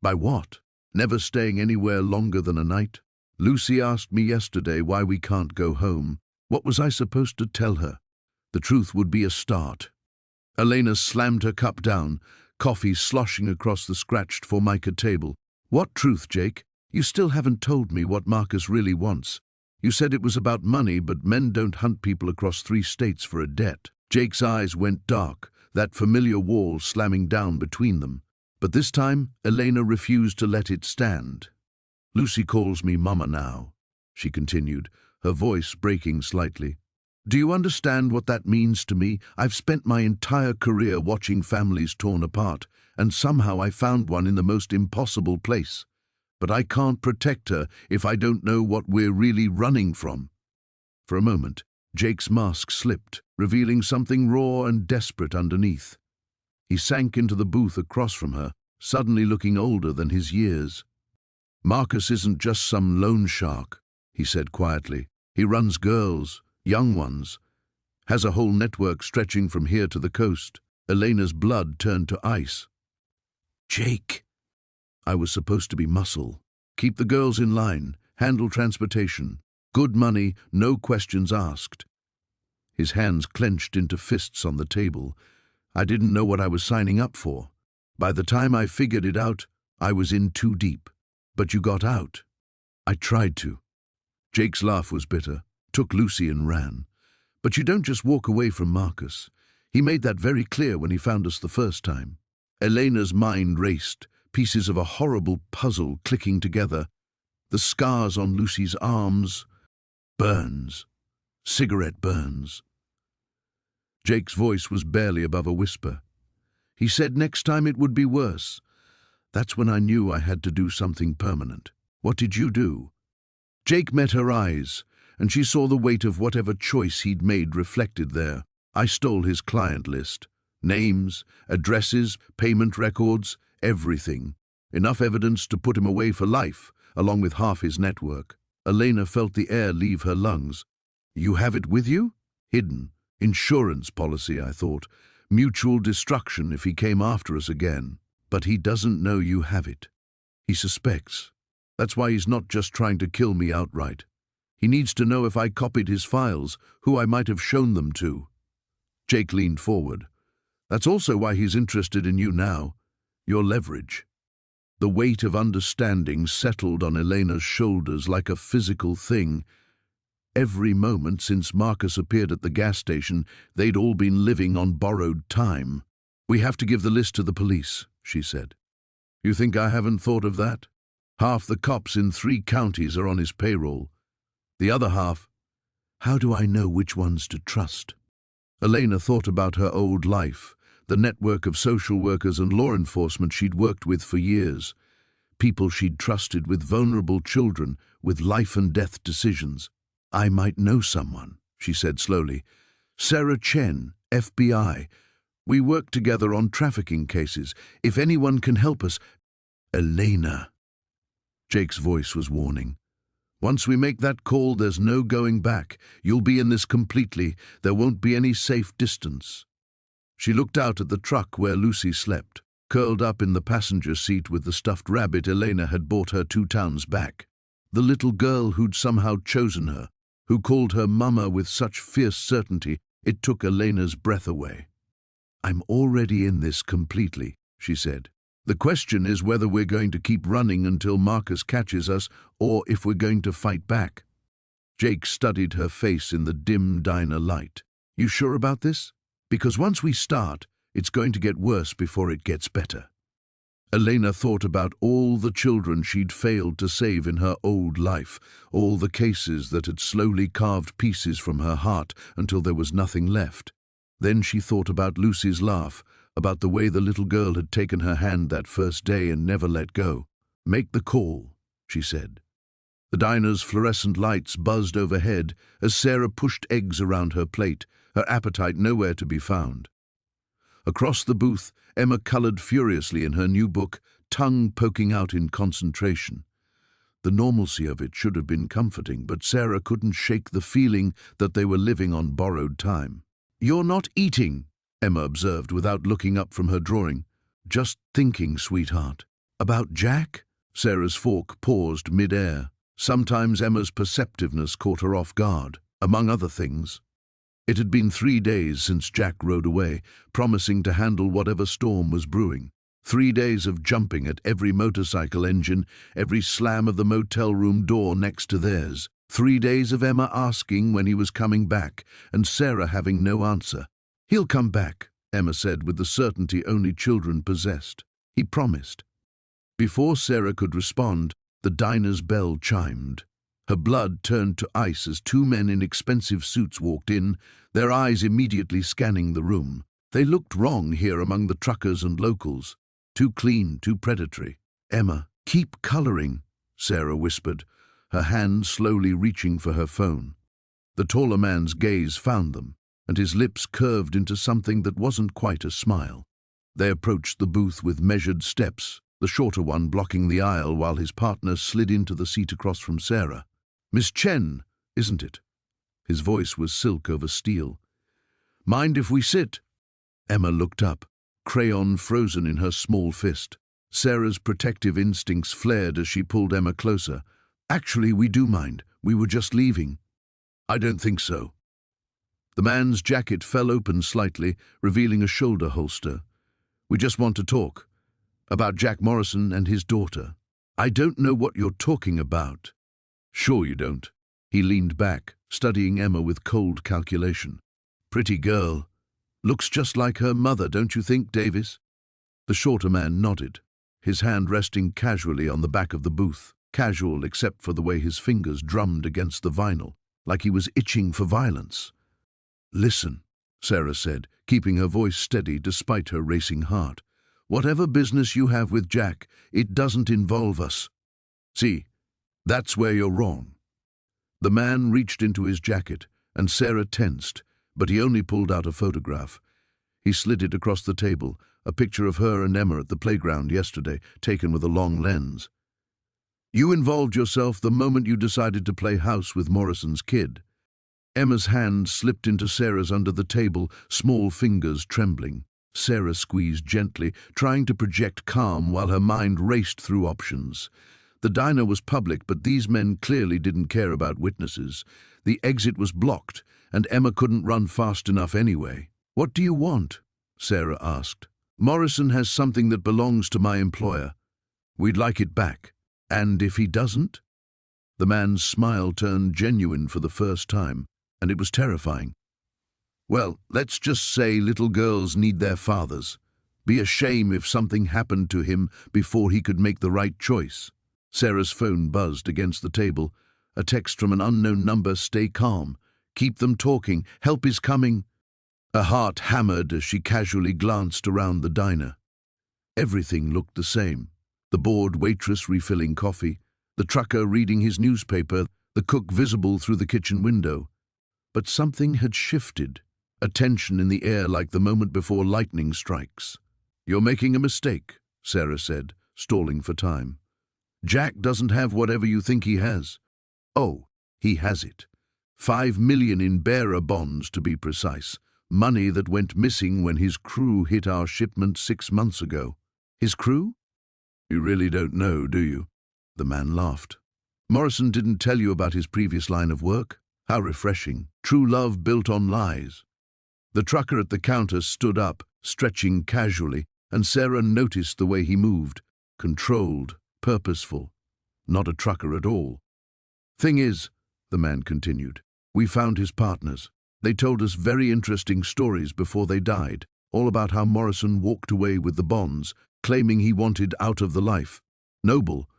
"By what? Never staying anywhere longer than a night? Lucy asked me yesterday why we can't go home. What was I supposed to tell her? The truth would be a start." Elena slammed her cup down, coffee sloshing across the scratched Formica table. "What truth, Jake? You still haven't told me what Marcus really wants. You said it was about money, but men don't hunt people across 3 states for a debt." Jake's eyes went dark, that familiar wall slamming down between them. But this time, Elena refused to let it stand. "Lucy calls me Mama now," she continued, her voice breaking slightly. "Do you understand what that means to me? I've spent my entire career watching families torn apart, and somehow I found one in the most impossible place. But I can't protect her if I don't know what we're really running from." For a moment, Jake's mask slipped, revealing something raw and desperate underneath. He sank into the booth across from her, suddenly looking older than his years. "Marcus isn't just some loan shark," he said quietly. "He runs girls, young ones, has a whole network stretching from here to the coast." Elena's blood turned to ice. "Jake!" "I was supposed to be muscle. Keep the girls in line, handle transportation. Good money, no questions asked." His hands clenched into fists on the table. "I didn't know what I was signing up for. By the time I figured it out, I was in too deep. But you got out." "I tried to." Jake's laugh was bitter, took Lucy and ran. "But you don't just walk away from Marcus. He made that very clear when he found us the first time." Elena's mind raced, pieces of a horrible puzzle clicking together. The scars on Lucy's arms, burns, cigarette burns. Jake's voice was barely above a whisper. "He said next time it would be worse. That's when I knew I had to do something permanent." "What did you do?" Jake met her eyes, and she saw the weight of whatever choice he'd made reflected there. "I stole his client list. Names, addresses, payment records, everything. Enough evidence to put him away for life, along with half his network." Elena felt the air leave her lungs. "You have it with you?" "Hidden. Insurance policy, I thought. Mutual destruction if he came after us again. But he doesn't know you have it. He suspects. That's why he's not just trying to kill me outright. He needs to know if I copied his files, who I might have shown them to." Jake leaned forward. "That's also why he's interested in you now. Your leverage." The weight of understanding settled on Elena's shoulders like a physical thing. Every moment since Marcus appeared at the gas station, they'd all been living on borrowed time. "We have to give the list to the police," she said. "You think I haven't thought of that? Half the cops in 3 counties are on his payroll. The other half, how do I know which ones to trust?" Elena thought about her old life, the network of social workers and law enforcement she'd worked with for years, people she'd trusted with vulnerable children, with life-and-death decisions. "I might know someone," she said slowly. "Sarah Chen, FBI. We work together on trafficking cases. If anyone can help us—" "Elena." Jake's voice was warning. "Once we make that call, there's no going back. You'll be in this completely. There won't be any safe distance." She looked out at the truck where Lucy slept, curled up in the passenger seat with the stuffed rabbit Elena had bought her 2 towns back. The little girl who'd somehow chosen her, who called her Mama with such fierce certainty, it took Elena's breath away. "I'm already in this completely," she said. The question is whether we're going to keep running until Marcus catches us or if we're going to fight back. Jake studied her face in the dim diner light. You sure about this? Because once we start, it's going to get worse before it gets better. Elena thought about all the children she'd failed to save in her old life, all the cases that had slowly carved pieces from her heart until there was nothing left. Then she thought about Lucy's laugh, about the way the little girl had taken her hand that first day and never let go. Make the call, she said. The diner's fluorescent lights buzzed overhead as Sarah pushed eggs around her plate, her appetite nowhere to be found. Across the booth, Emma colored furiously in her new book, tongue poking out in concentration. The normalcy of it should have been comforting, but Sarah couldn't shake the feeling that they were living on borrowed time. You're not eating, Emma observed without looking up from her drawing. Just thinking, sweetheart. About Jack? Sarah's fork paused mid-air. Sometimes Emma's perceptiveness caught her off guard, among other things. It had been 3 days since Jack rode away, promising to handle whatever storm was brewing. 3 days of jumping at every motorcycle engine, every slam of the motel room door next to theirs. 3 days of Emma asking when he was coming back, and Sarah having no answer. He'll come back, Emma said with the certainty only children possessed. He promised. Before Sarah could respond, the diner's bell chimed. Her blood turned to ice as 2 men in expensive suits walked in, their eyes immediately scanning the room. They looked wrong here among the truckers and locals. Too clean, too predatory. Emma, keep coloring, Sarah whispered, her hand slowly reaching for her phone. The taller man's gaze found them, and his lips curved into something that wasn't quite a smile. They approached the booth with measured steps, the shorter one blocking the aisle while his partner slid into the seat across from Sarah. Miss Chen, isn't it? His voice was silk over steel. Mind if we sit? Emma looked up, crayon frozen in her small fist. Sarah's protective instincts flared as she pulled Emma closer. Actually, we do mind. We were just leaving. I don't think so. The man's jacket fell open slightly, revealing a shoulder holster. We just want to talk. About Jack Morrison and his daughter. I don't know what you're talking about. Sure you don't. He leaned back, studying Emma with cold calculation. Pretty girl. Looks just like her mother, don't you think, Davis? The shorter man nodded, his hand resting casually on the back of the booth, casual except for the way his fingers drummed against the vinyl, like he was itching for violence. Listen, Sarah said, keeping her voice steady despite her racing heart. Whatever business you have with Jack, it doesn't involve us. See, that's where you're wrong. The man reached into his jacket, and Sarah tensed, but he only pulled out a photograph. He slid it across the table, a picture of her and Emma at the playground yesterday, taken with a long lens. You involved yourself the moment you decided to play house with Morrison's kid. Emma's hand slipped into Sarah's under the table, small fingers trembling. Sarah squeezed gently, trying to project calm while her mind raced through options. The diner was public, but these men clearly didn't care about witnesses. The exit was blocked, and Emma couldn't run fast enough anyway. What do you want? Sarah asked. Morrison has something that belongs to my employer. We'd like it back. And if he doesn't? The man's smile turned genuine for the first time, and it was terrifying. Well, let's just say little girls need their fathers. Be a shame if something happened to him before he could make the right choice. Sarah's phone buzzed against the table. A text from an unknown number, stay calm. Keep them talking. Help is coming. Her heart hammered as she casually glanced around the diner. Everything looked the same. The bored waitress refilling coffee, the trucker reading his newspaper, the cook visible through the kitchen window. But something had shifted, a tension in the air like the moment before lightning strikes. You're making a mistake, Sarah said, stalling for time. Jack doesn't have whatever you think he has. Oh, he has it. 5 million in bearer bonds, to be precise. Money that went missing when his crew hit our shipment 6 months ago. His crew? You really don't know, do you? The man laughed. Morrison didn't tell you about his previous line of work? How refreshing. True love built on lies. The trucker at the counter stood up, stretching casually, and Sarah noticed the way he moved, controlled, purposeful, not a trucker at all. "Thing is," the man continued, "we found his partners. They told us very interesting stories before they died, all about how Morrison walked away with the bonds, claiming he wanted out of the life. Noble,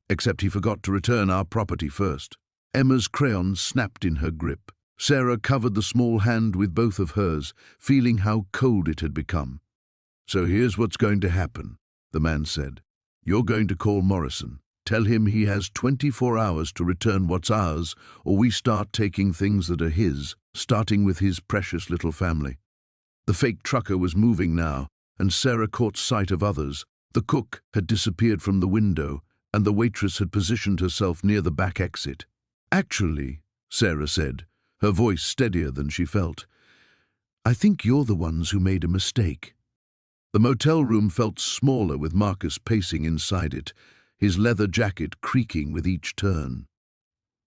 except he forgot to return our property first." Emma's crayon snapped in her grip. Sarah covered the small hand with both of hers, feeling how cold it had become. "So here's what's going to happen," the man said. "You're going to call Morrison. Tell him he has 24 hours to return what's ours, or we start taking things that are his, starting with his precious little family." The fake trucker was moving now, and Sarah caught sight of others. The cook had disappeared from the window, and the waitress had positioned herself near the back exit. "Actually," Sarah said, her voice steadier than she felt, "I think you're the ones who made a mistake." The motel room felt smaller with Marcus pacing inside it, his leather jacket creaking with each turn.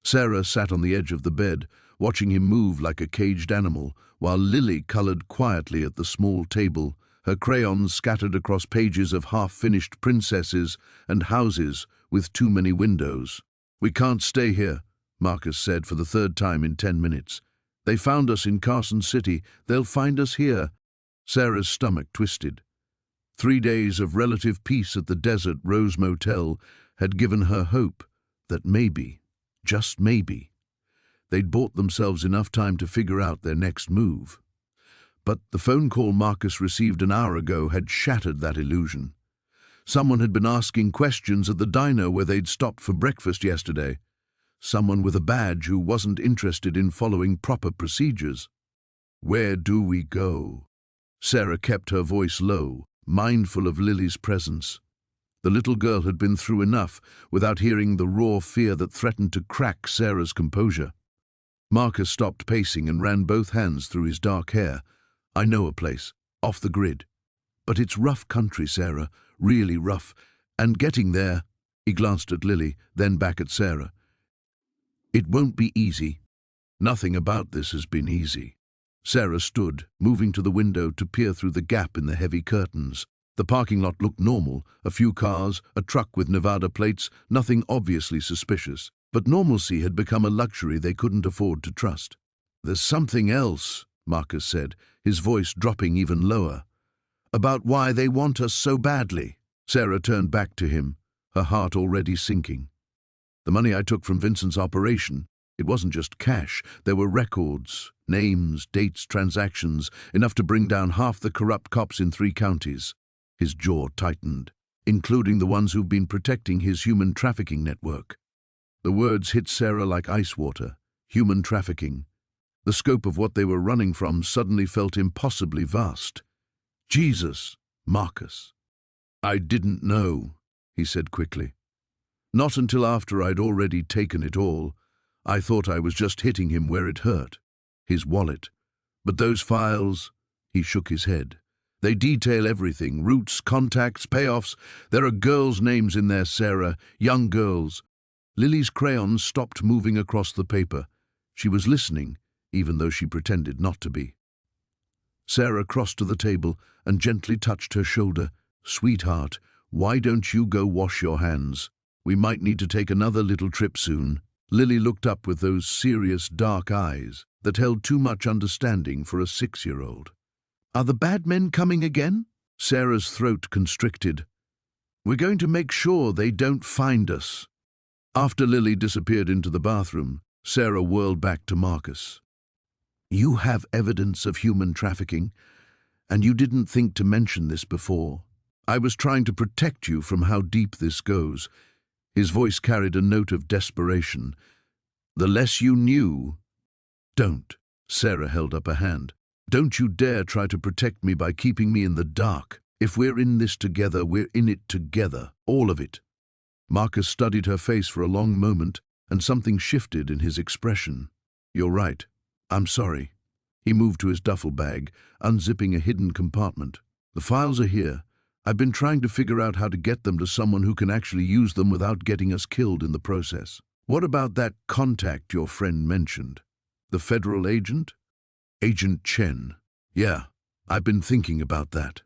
Sarah sat on the edge of the bed, watching him move like a caged animal, while Lily colored quietly at the small table, her crayons scattered across pages of half-finished princesses and houses with too many windows. "We can't stay here," Marcus said for the third time in 10 minutes. "They found us in Carson City. They'll find us here." Sarah's stomach twisted. 3 days of relative peace at the Desert Rose Motel had given her hope that maybe, just maybe, they'd bought themselves enough time to figure out their next move. But the phone call Marcus received an hour ago had shattered that illusion. Someone had been asking questions at the diner where they'd stopped for breakfast yesterday. Someone with a badge who wasn't interested in following proper procedures. "Where do we go?" Sarah kept her voice low, mindful of Lily's presence. The little girl had been through enough without hearing the raw fear that threatened to crack Sarah's composure. Marcus stopped pacing and ran both hands through his dark hair. "I know a place, off the grid. But it's rough country, Sarah, really rough. And getting there," he glanced at Lily, then back at Sarah, "it won't be easy. Nothing about this has been easy." Sarah stood, moving to the window to peer through the gap in the heavy curtains. The parking lot looked normal, a few cars, a truck with Nevada plates, nothing obviously suspicious. But normalcy had become a luxury they couldn't afford to trust. "There's something else," Marcus said, his voice dropping even lower. "About why they want us so badly." Sarah turned back to him, her heart already sinking. "The money I took from Vincent's operation, it wasn't just cash. There were records, names, dates, transactions, enough to bring down half the corrupt cops in 3 counties. His jaw tightened, "including the ones who've been protecting his human trafficking network." The words hit Sarah like ice water. Human trafficking. The scope of what they were running from suddenly felt impossibly vast. "Jesus, Marcus." "I didn't know," he said quickly. "Not until after I'd already taken it all. I thought I was just hitting him where it hurt. His wallet. But those files," he shook his head. "They detail everything, routes, contacts, payoffs. There are girls' names in there, Sarah, young girls." Lily's crayons stopped moving across the paper. She was listening, even though she pretended not to be. Sarah crossed to the table and gently touched her shoulder. "Sweetheart, why don't you go wash your hands? We might need to take another little trip soon." Lily looked up with those serious dark eyes that held too much understanding for a 6-year-old. "Are the bad men coming again?" Sarah's throat constricted. "We're going to make sure they don't find us." After Lily disappeared into the bathroom, Sarah whirled back to Marcus. "You have evidence of human trafficking, and you didn't think to mention this before. I was trying to protect you from how deep this goes." His voice carried a note of desperation. "The less you knew—" "Don't." Sarah held up a hand. "Don't you dare try to protect me by keeping me in the dark. If we're in this together, we're in it together, all of it." Marcus studied her face for a long moment, and something shifted in his expression. "You're right. I'm sorry." He moved to his duffel bag, unzipping a hidden compartment. "The files are here. I've been trying to figure out how to get them to someone who can actually use them without getting us killed in the process." "What about that contact your friend mentioned? The federal agent?" "Agent Chen. Yeah, I've been thinking about that."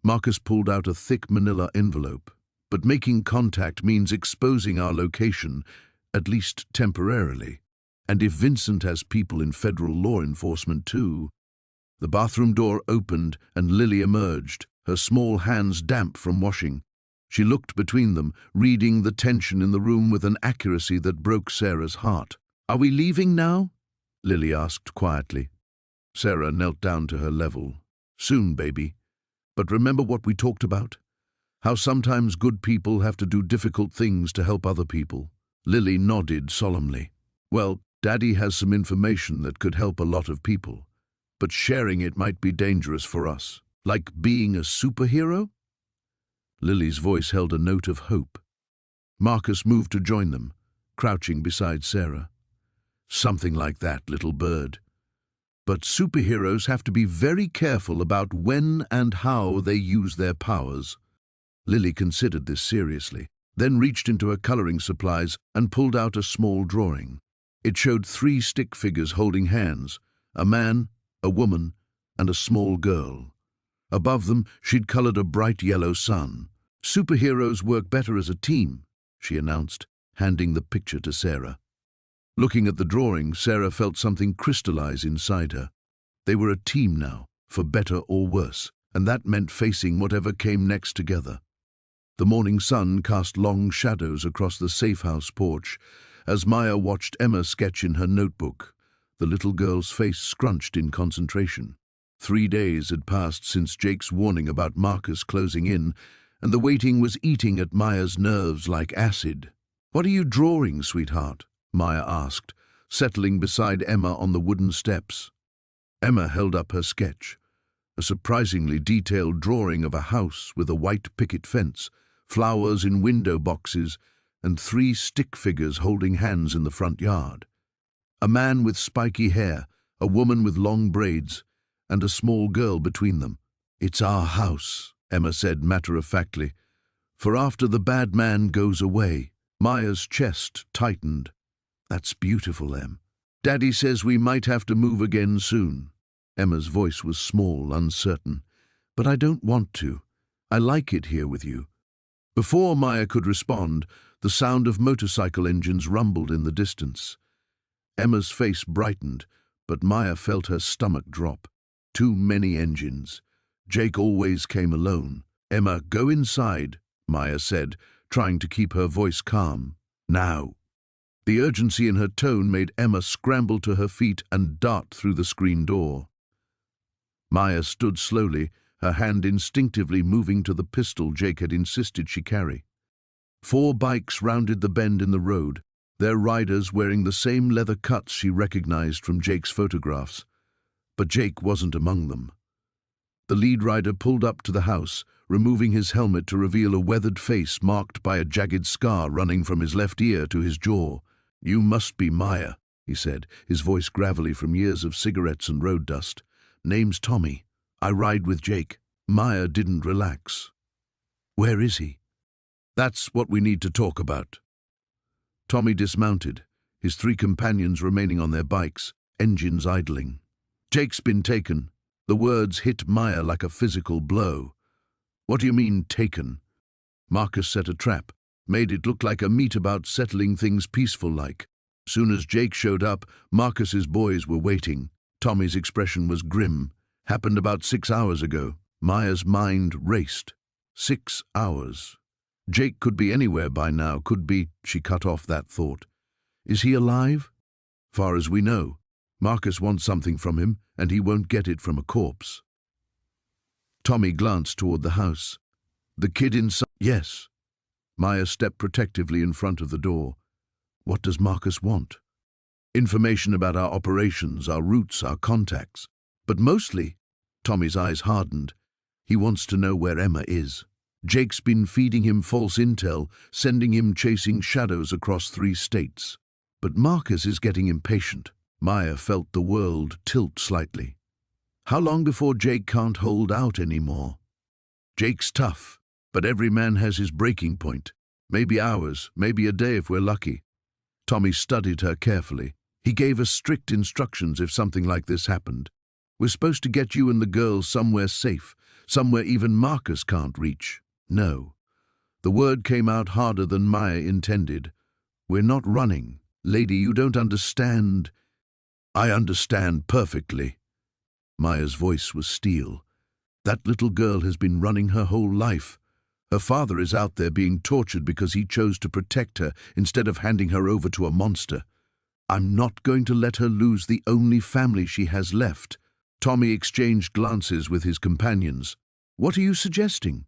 Marcus pulled out a thick manila envelope. But making contact means exposing our location, at least temporarily. And if Vincent has people in federal law enforcement too. The bathroom door opened and Lily emerged, her small hands damp from washing. She looked between them, reading the tension in the room with an accuracy that broke Sarah's heart. "Are we leaving now?" Lily asked quietly. Sarah knelt down to her level. "Soon, baby. But remember what we talked about? How sometimes good people have to do difficult things to help other people." Lily nodded solemnly. "Well, Daddy has some information that could help a lot of people, but sharing it might be dangerous for us. Like being a superhero?" Lily's voice held a note of hope. Marcus moved to join them, crouching beside Sarah. "Something like that, little bird. But superheroes have to be very careful about when and how they use their powers." Lily considered this seriously, then reached into her coloring supplies and pulled out a small drawing. It showed 3 stick figures holding hands, a man, a woman, and a small girl. Above them, she'd colored a bright yellow sun. "Superheroes work better as a team," she announced, handing the picture to Sarah. Looking at the drawing, Sarah felt something crystallize inside her. They were a team now, for better or worse, and that meant facing whatever came next together. The morning sun cast long shadows across the safe house porch as Maya watched Emma sketch in her notebook, the little girl's face scrunched in concentration. 3 days had passed since Jake's warning about Marcus closing in, and the waiting was eating at Maya's nerves like acid. "What are you drawing, sweetheart?" Maya asked, settling beside Emma on the wooden steps. Emma held up her sketch, a surprisingly detailed drawing of a house with a white picket fence, flowers in window boxes, and 3 stick figures holding hands in the front yard. A man with spiky hair, a woman with long braids, and a small girl between them. "It's our house," Emma said matter-of-factly, "for after the bad man goes away." Maya's chest tightened. "That's beautiful, Em. Daddy says we might have to move again soon." Emma's voice was small, uncertain. "But I don't want to. I like it here with you." Before Maya could respond, the sound of motorcycle engines rumbled in the distance. Emma's face brightened, but Maya felt her stomach drop. Too many engines. Jake always came alone. "Emma, go inside," Maya said, trying to keep her voice calm. "Now." The urgency in her tone made Emma scramble to her feet and dart through the screen door. Maya stood slowly, her hand instinctively moving to the pistol Jake had insisted she carry. 4 bikes rounded the bend in the road, their riders wearing the same leather cuts she recognized from Jake's photographs. But Jake wasn't among them. The lead rider pulled up to the house, removing his helmet to reveal a weathered face marked by a jagged scar running from his left ear to his jaw. "You must be Maya," he said, his voice gravelly from years of cigarettes and road dust. "Name's Tommy. I ride with Jake." Maya didn't relax. "Where is he?" "That's what we need to talk about." Tommy dismounted, his 3 companions remaining on their bikes, engines idling. "Jake's been taken." The words hit Maya like a physical blow. "What do you mean, taken?" Marcus set a trap, made it look like a meet about settling things peaceful-like. Soon as Jake showed up, Marcus's boys were waiting. Tommy's expression was grim. "Happened about 6 hours ago." Maya's mind raced. 6 hours. Jake could be anywhere by now, could be. She cut off that thought. "Is he alive?" "Far as we know. Marcus wants something from him, and he won't get it from a corpse." Tommy glanced toward the house. "The kid inside?" "Yes." Maya stepped protectively in front of the door. "What does Marcus want?" "Information about our operations, our routes, our contacts. But mostly," Tommy's eyes hardened, "he wants to know where Emma is. Jake's been feeding him false intel, sending him chasing shadows across 3 states. But Marcus is getting impatient." Maya felt the world tilt slightly. "How long before Jake can't hold out anymore?" "Jake's tough, but every man has his breaking point. Maybe hours, maybe a day if we're lucky." Tommy studied her carefully. "He gave us strict instructions if something like this happened. We're supposed to get you and the girls somewhere safe, somewhere even Marcus can't reach. No. The word came out harder than Maya intended. We're not running. Lady, you don't understand. I understand perfectly. Maya's voice was steel. That little girl has been running her whole life. Her father is out there being tortured because he chose to protect her instead of handing her over to a monster. I'm not going to let her lose the only family she has left. Tommy exchanged glances with his companions. What are you suggesting?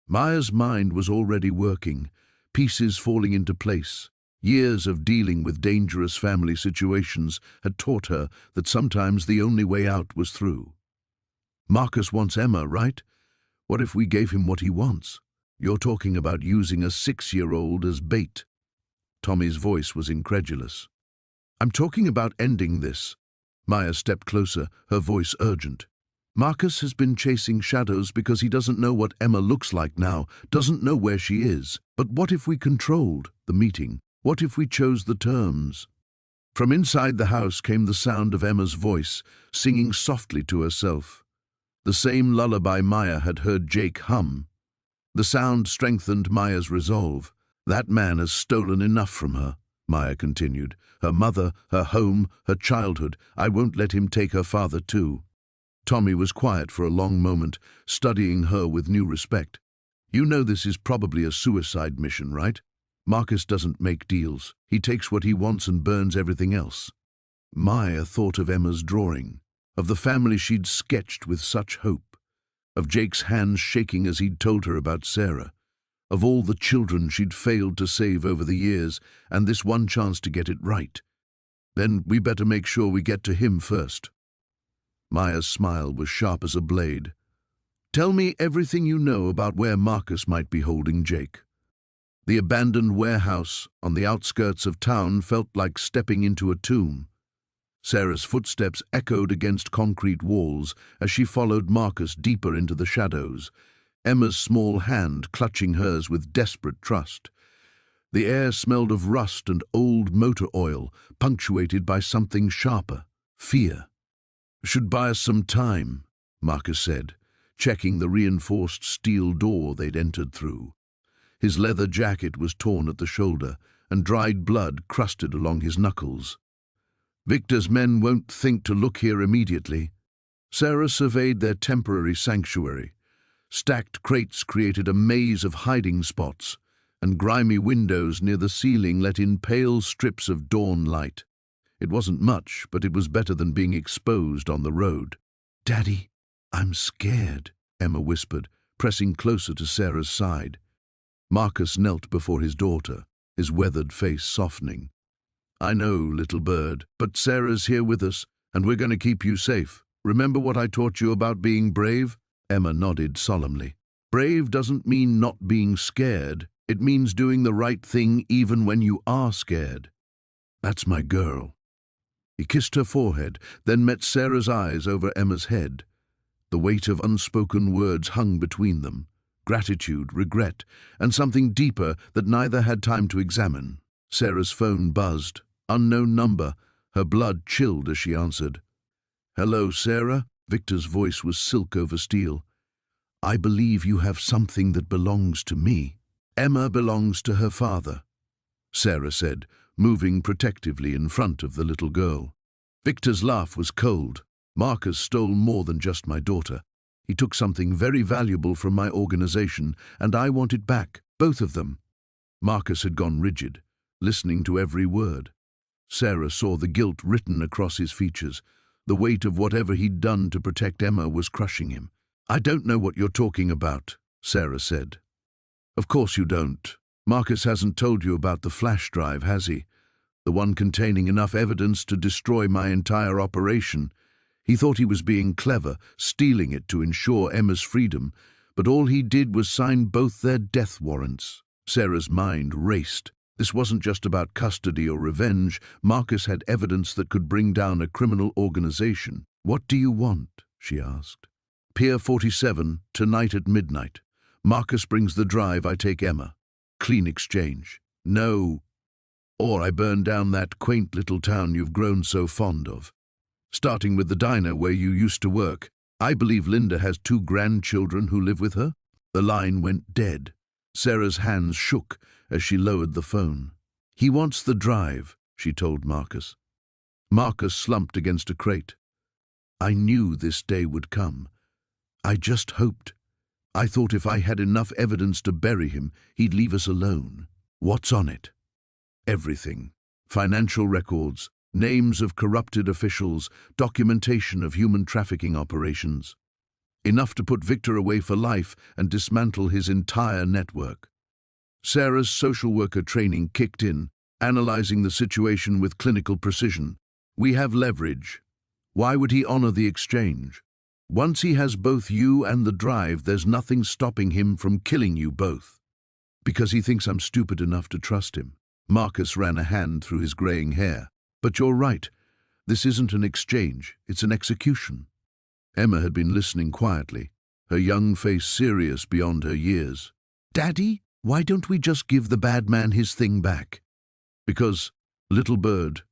Maya's mind was already working, pieces falling into place. Years of dealing with dangerous family situations had taught her that sometimes the only way out was through. Marcus wants Emma, right? What if we gave him what he wants? You're talking about using a 6-year-old as bait. Tommy's voice was incredulous. I'm talking about ending this. Maya stepped closer, her voice urgent. Marcus has been chasing shadows because he doesn't know what Emma looks like now, doesn't know where she is. But what if we controlled the meeting? What if we chose the terms? From inside the house came the sound of Emma's voice, singing softly to herself. The same lullaby Maya had heard Jake hum. The sound strengthened Maya's resolve. That man has stolen enough from her, Maya continued. Her mother, her home, her childhood. I won't let him take her father too. Tommy was quiet for a long moment, studying her with new respect. You know this is probably a suicide mission, right? Marcus doesn't make deals. He takes what he wants and burns everything else. Maya thought of Emma's drawing, of the family she'd sketched with such hope, of Jake's hands shaking as he'd told her about Sarah, of all the children she'd failed to save over the years, and this one chance to get it right. Then we better make sure we get to him first. Maya's smile was sharp as a blade. Tell me everything you know about where Marcus might be holding Jake. The abandoned warehouse on the outskirts of town felt like stepping into a tomb. Sarah's footsteps echoed against concrete walls as she followed Marcus deeper into the shadows, Emma's small hand clutching hers with desperate trust. The air smelled of rust and old motor oil, punctuated by something sharper, fear. Should buy us some time, Marcus said, checking the reinforced steel door they'd entered through. His leather jacket was torn at the shoulder, and dried blood crusted along his knuckles. Victor's men won't think to look here immediately. Sarah surveyed their temporary sanctuary. Stacked crates created a maze of hiding spots, and grimy windows near the ceiling let in pale strips of dawn light. It wasn't much, but it was better than being exposed on the road. Daddy, I'm scared, Emma whispered, pressing closer to Sarah's side. Marcus knelt before his daughter, his weathered face softening. I know, little bird, but Sarah's here with us, and we're going to keep you safe. Remember what I taught you about being brave? Emma nodded solemnly. Brave doesn't mean not being scared. It means doing the right thing even when you are scared. That's my girl. He kissed her forehead, then met Sarah's eyes over Emma's head. The weight of unspoken words hung between them. Gratitude, regret, and something deeper that neither had time to examine. Sarah's phone buzzed. Unknown number. Her blood chilled as she answered. Hello, Sarah. Victor's voice was silk over steel. I believe you have something that belongs to me. Emma belongs to her father, Sarah said, moving protectively in front of the little girl. Victor's laugh was cold. Marcus stole more than just my daughter. He took something very valuable from my organization, and I want it back, both of them. Marcus had gone rigid, listening to every word. Sarah saw the guilt written across his features. The weight of whatever he'd done to protect Emma was crushing him. I don't know what you're talking about, Sarah said. Of course you don't. Marcus hasn't told you about the flash drive, has he? The one containing enough evidence to destroy my entire operation. He thought he was being clever, stealing it to ensure Emma's freedom, but all he did was sign both their death warrants. Sarah's mind raced. This wasn't just about custody or revenge. Marcus had evidence that could bring down a criminal organization. What do you want? She asked. Pier 47, tonight at midnight. Marcus brings the drive, I take Emma. Clean exchange. No. Or I burn down that quaint little town you've grown so fond of. Starting with the diner where you used to work. I believe Linda has 2 grandchildren who live with her. The line went dead. Sarah's hands shook as she lowered the phone. He wants the drive, she told Marcus. Marcus slumped against a crate. I knew this day would come. I just hoped. I thought if I had enough evidence to bury him, he'd leave us alone. What's on it? Everything. Financial records, names of corrupted officials, documentation of human trafficking operations. Enough to put Victor away for life and dismantle his entire network. Sarah's social worker training kicked in, analyzing the situation with clinical precision. We have leverage. Why would he honor the exchange? Once he has both you and the drive, there's nothing stopping him from killing you both. Because he thinks I'm stupid enough to trust him. Marcus ran a hand through his graying hair. But you're right. This isn't an exchange, it's an execution. Emma had been listening quietly, her young face serious beyond her years. Daddy, why don't we just give the bad man his thing back? Because, little bird,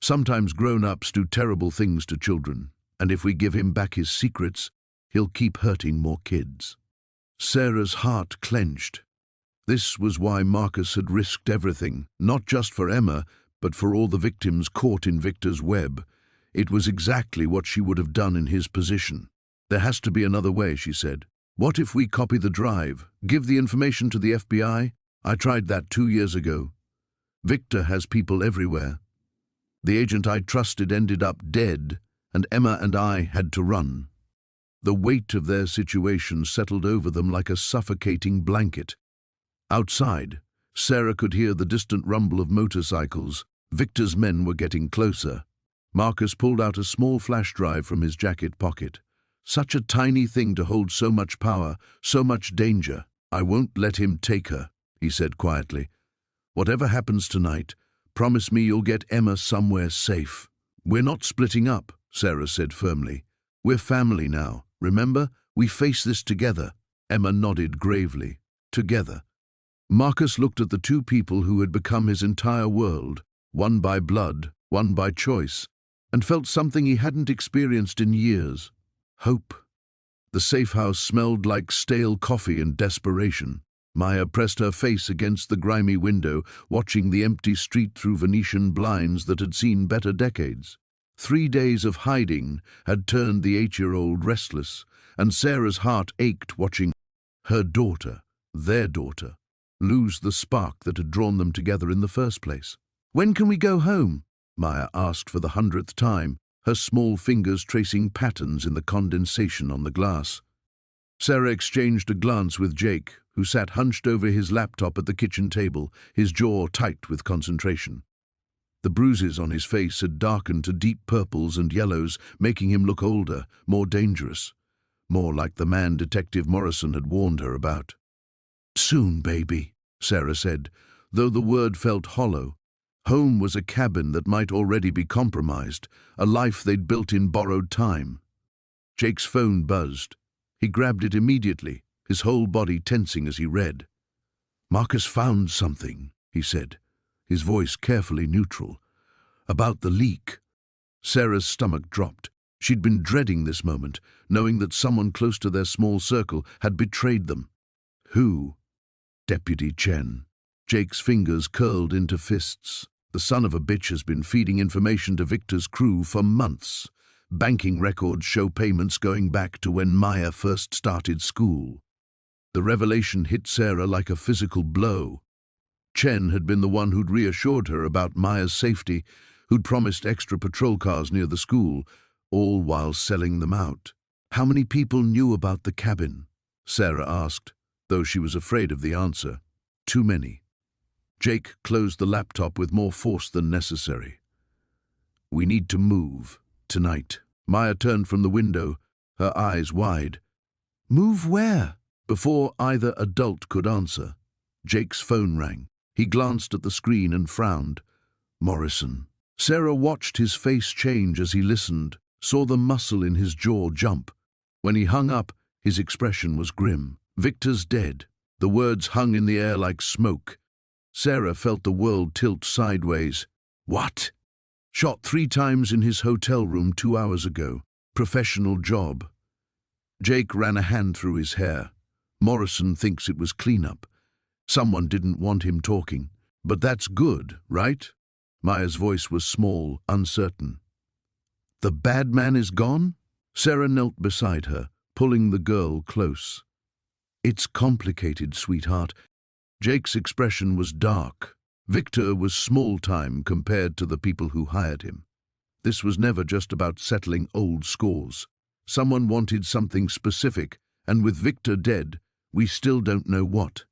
sometimes grown-ups do terrible things to children, and if we give him back his secrets, he'll keep hurting more kids. Sarah's heart clenched. This was why Marcus had risked everything, not just for Emma, but for all the victims caught in Victor's web. It was exactly what she would have done in his position. There has to be another way, she said. What if we copy the drive, give the information to the FBI? I tried that 2 years ago. Victor has people everywhere. The agent I trusted ended up dead, and Emma and I had to run. The weight of their situation settled over them like a suffocating blanket. Outside, Sarah could hear the distant rumble of motorcycles. Victor's men were getting closer. Marcus pulled out a small flash drive from his jacket pocket. Such a tiny thing to hold so much power, so much danger. I won't let him take her, he said quietly. Whatever happens tonight, promise me you'll get Emma somewhere safe. We're not splitting up, Sarah said firmly. We're family now, remember? We face this together. Emma nodded gravely. Together. Marcus looked at the 2 people who had become his entire world, one by blood, one by choice, and felt something he hadn't experienced in years. Hope. The safe house smelled like stale coffee and desperation. Maya pressed her face against the grimy window, watching the empty street through Venetian blinds that had seen better decades. 3 days of hiding had turned the 8-year-old restless, and Sarah's heart ached watching her daughter, their daughter, lose the spark that had drawn them together in the first place. When can we go home? Maya asked for the 100th time, her small fingers tracing patterns in the condensation on the glass. Sarah exchanged a glance with Jake, who sat hunched over his laptop at the kitchen table, his jaw tight with concentration. The bruises on his face had darkened to deep purples and yellows, making him look older, more dangerous, more like the man Detective Morrison had warned her about. Soon, baby, Sarah said, though the word felt hollow. Home was a cabin that might already be compromised, a life they'd built in borrowed time. Jake's phone buzzed. He grabbed it immediately, his whole body tensing as he read. Marcus found something, he said, his voice carefully neutral. About the leak. Sarah's stomach dropped. She'd been dreading this moment, knowing that someone close to their small circle had betrayed them. Who? Deputy Chen. Jake's fingers curled into fists. The son of a bitch has been feeding information to Victor's crew for months. Banking records show payments going back to when Maya first started school. The revelation hit Sarah like a physical blow. Chen had been the one who'd reassured her about Maya's safety, who'd promised extra patrol cars near the school, all while selling them out. How many people knew about the cabin? Sarah asked, though she was afraid of the answer. Too many. Jake closed the laptop with more force than necessary. We need to move, tonight. Maya turned from the window, her eyes wide. Move where? Before either adult could answer, Jake's phone rang. He glanced at the screen and frowned. Morrison. Sarah watched his face change as he listened, saw the muscle in his jaw jump. When he hung up, his expression was grim. Victor's dead. The words hung in the air like smoke. Sarah felt the world tilt sideways. What? Shot 3 times in his hotel room 2 hours ago. Professional job. Jake ran a hand through his hair. Morrison thinks it was cleanup. Someone didn't want him talking. But that's good, right? Maya's voice was small, uncertain. The bad man is gone? Sarah knelt beside her, pulling the girl close. It's complicated, sweetheart. Jake's expression was dark. Victor was small-time compared to the people who hired him. This was never just about settling old scores. Someone wanted something specific, and with Victor dead, we still don't know what.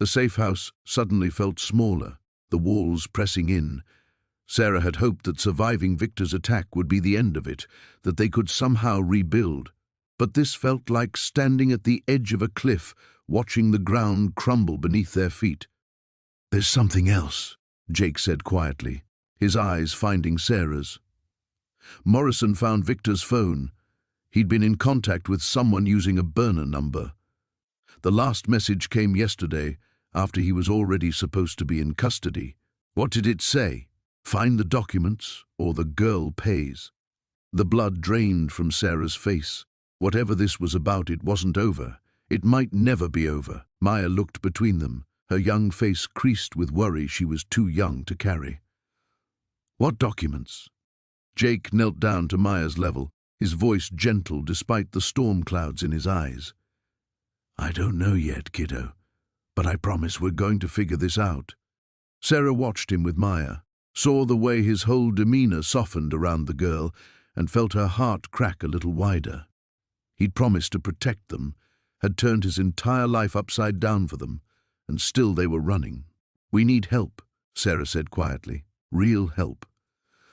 The safe house suddenly felt smaller, the walls pressing in. Sarah had hoped that surviving Victor's attack would be the end of it, that they could somehow rebuild. But this felt like standing at the edge of a cliff, watching the ground crumble beneath their feet. There's something else, Jake said quietly, his eyes finding Sarah's. Morrison found Victor's phone. He'd been in contact with someone using a burner number. The last message came yesterday, after he was already supposed to be in custody. What did it say? Find the documents, or the girl pays. The blood drained from Sarah's face. Whatever this was about, it wasn't over. It might never be over. Maya looked between them, her young face creased with worry she was too young to carry. What documents? Jake knelt down to Maya's level, his voice gentle despite the storm clouds in his eyes. I don't know yet, kiddo, but I promise we're going to figure this out. Sarah watched him with Maya, saw the way his whole demeanor softened around the girl, and felt her heart crack a little wider. He'd promised to protect them, had turned his entire life upside down for them, and still they were running. We need help, Sarah said quietly. Real help.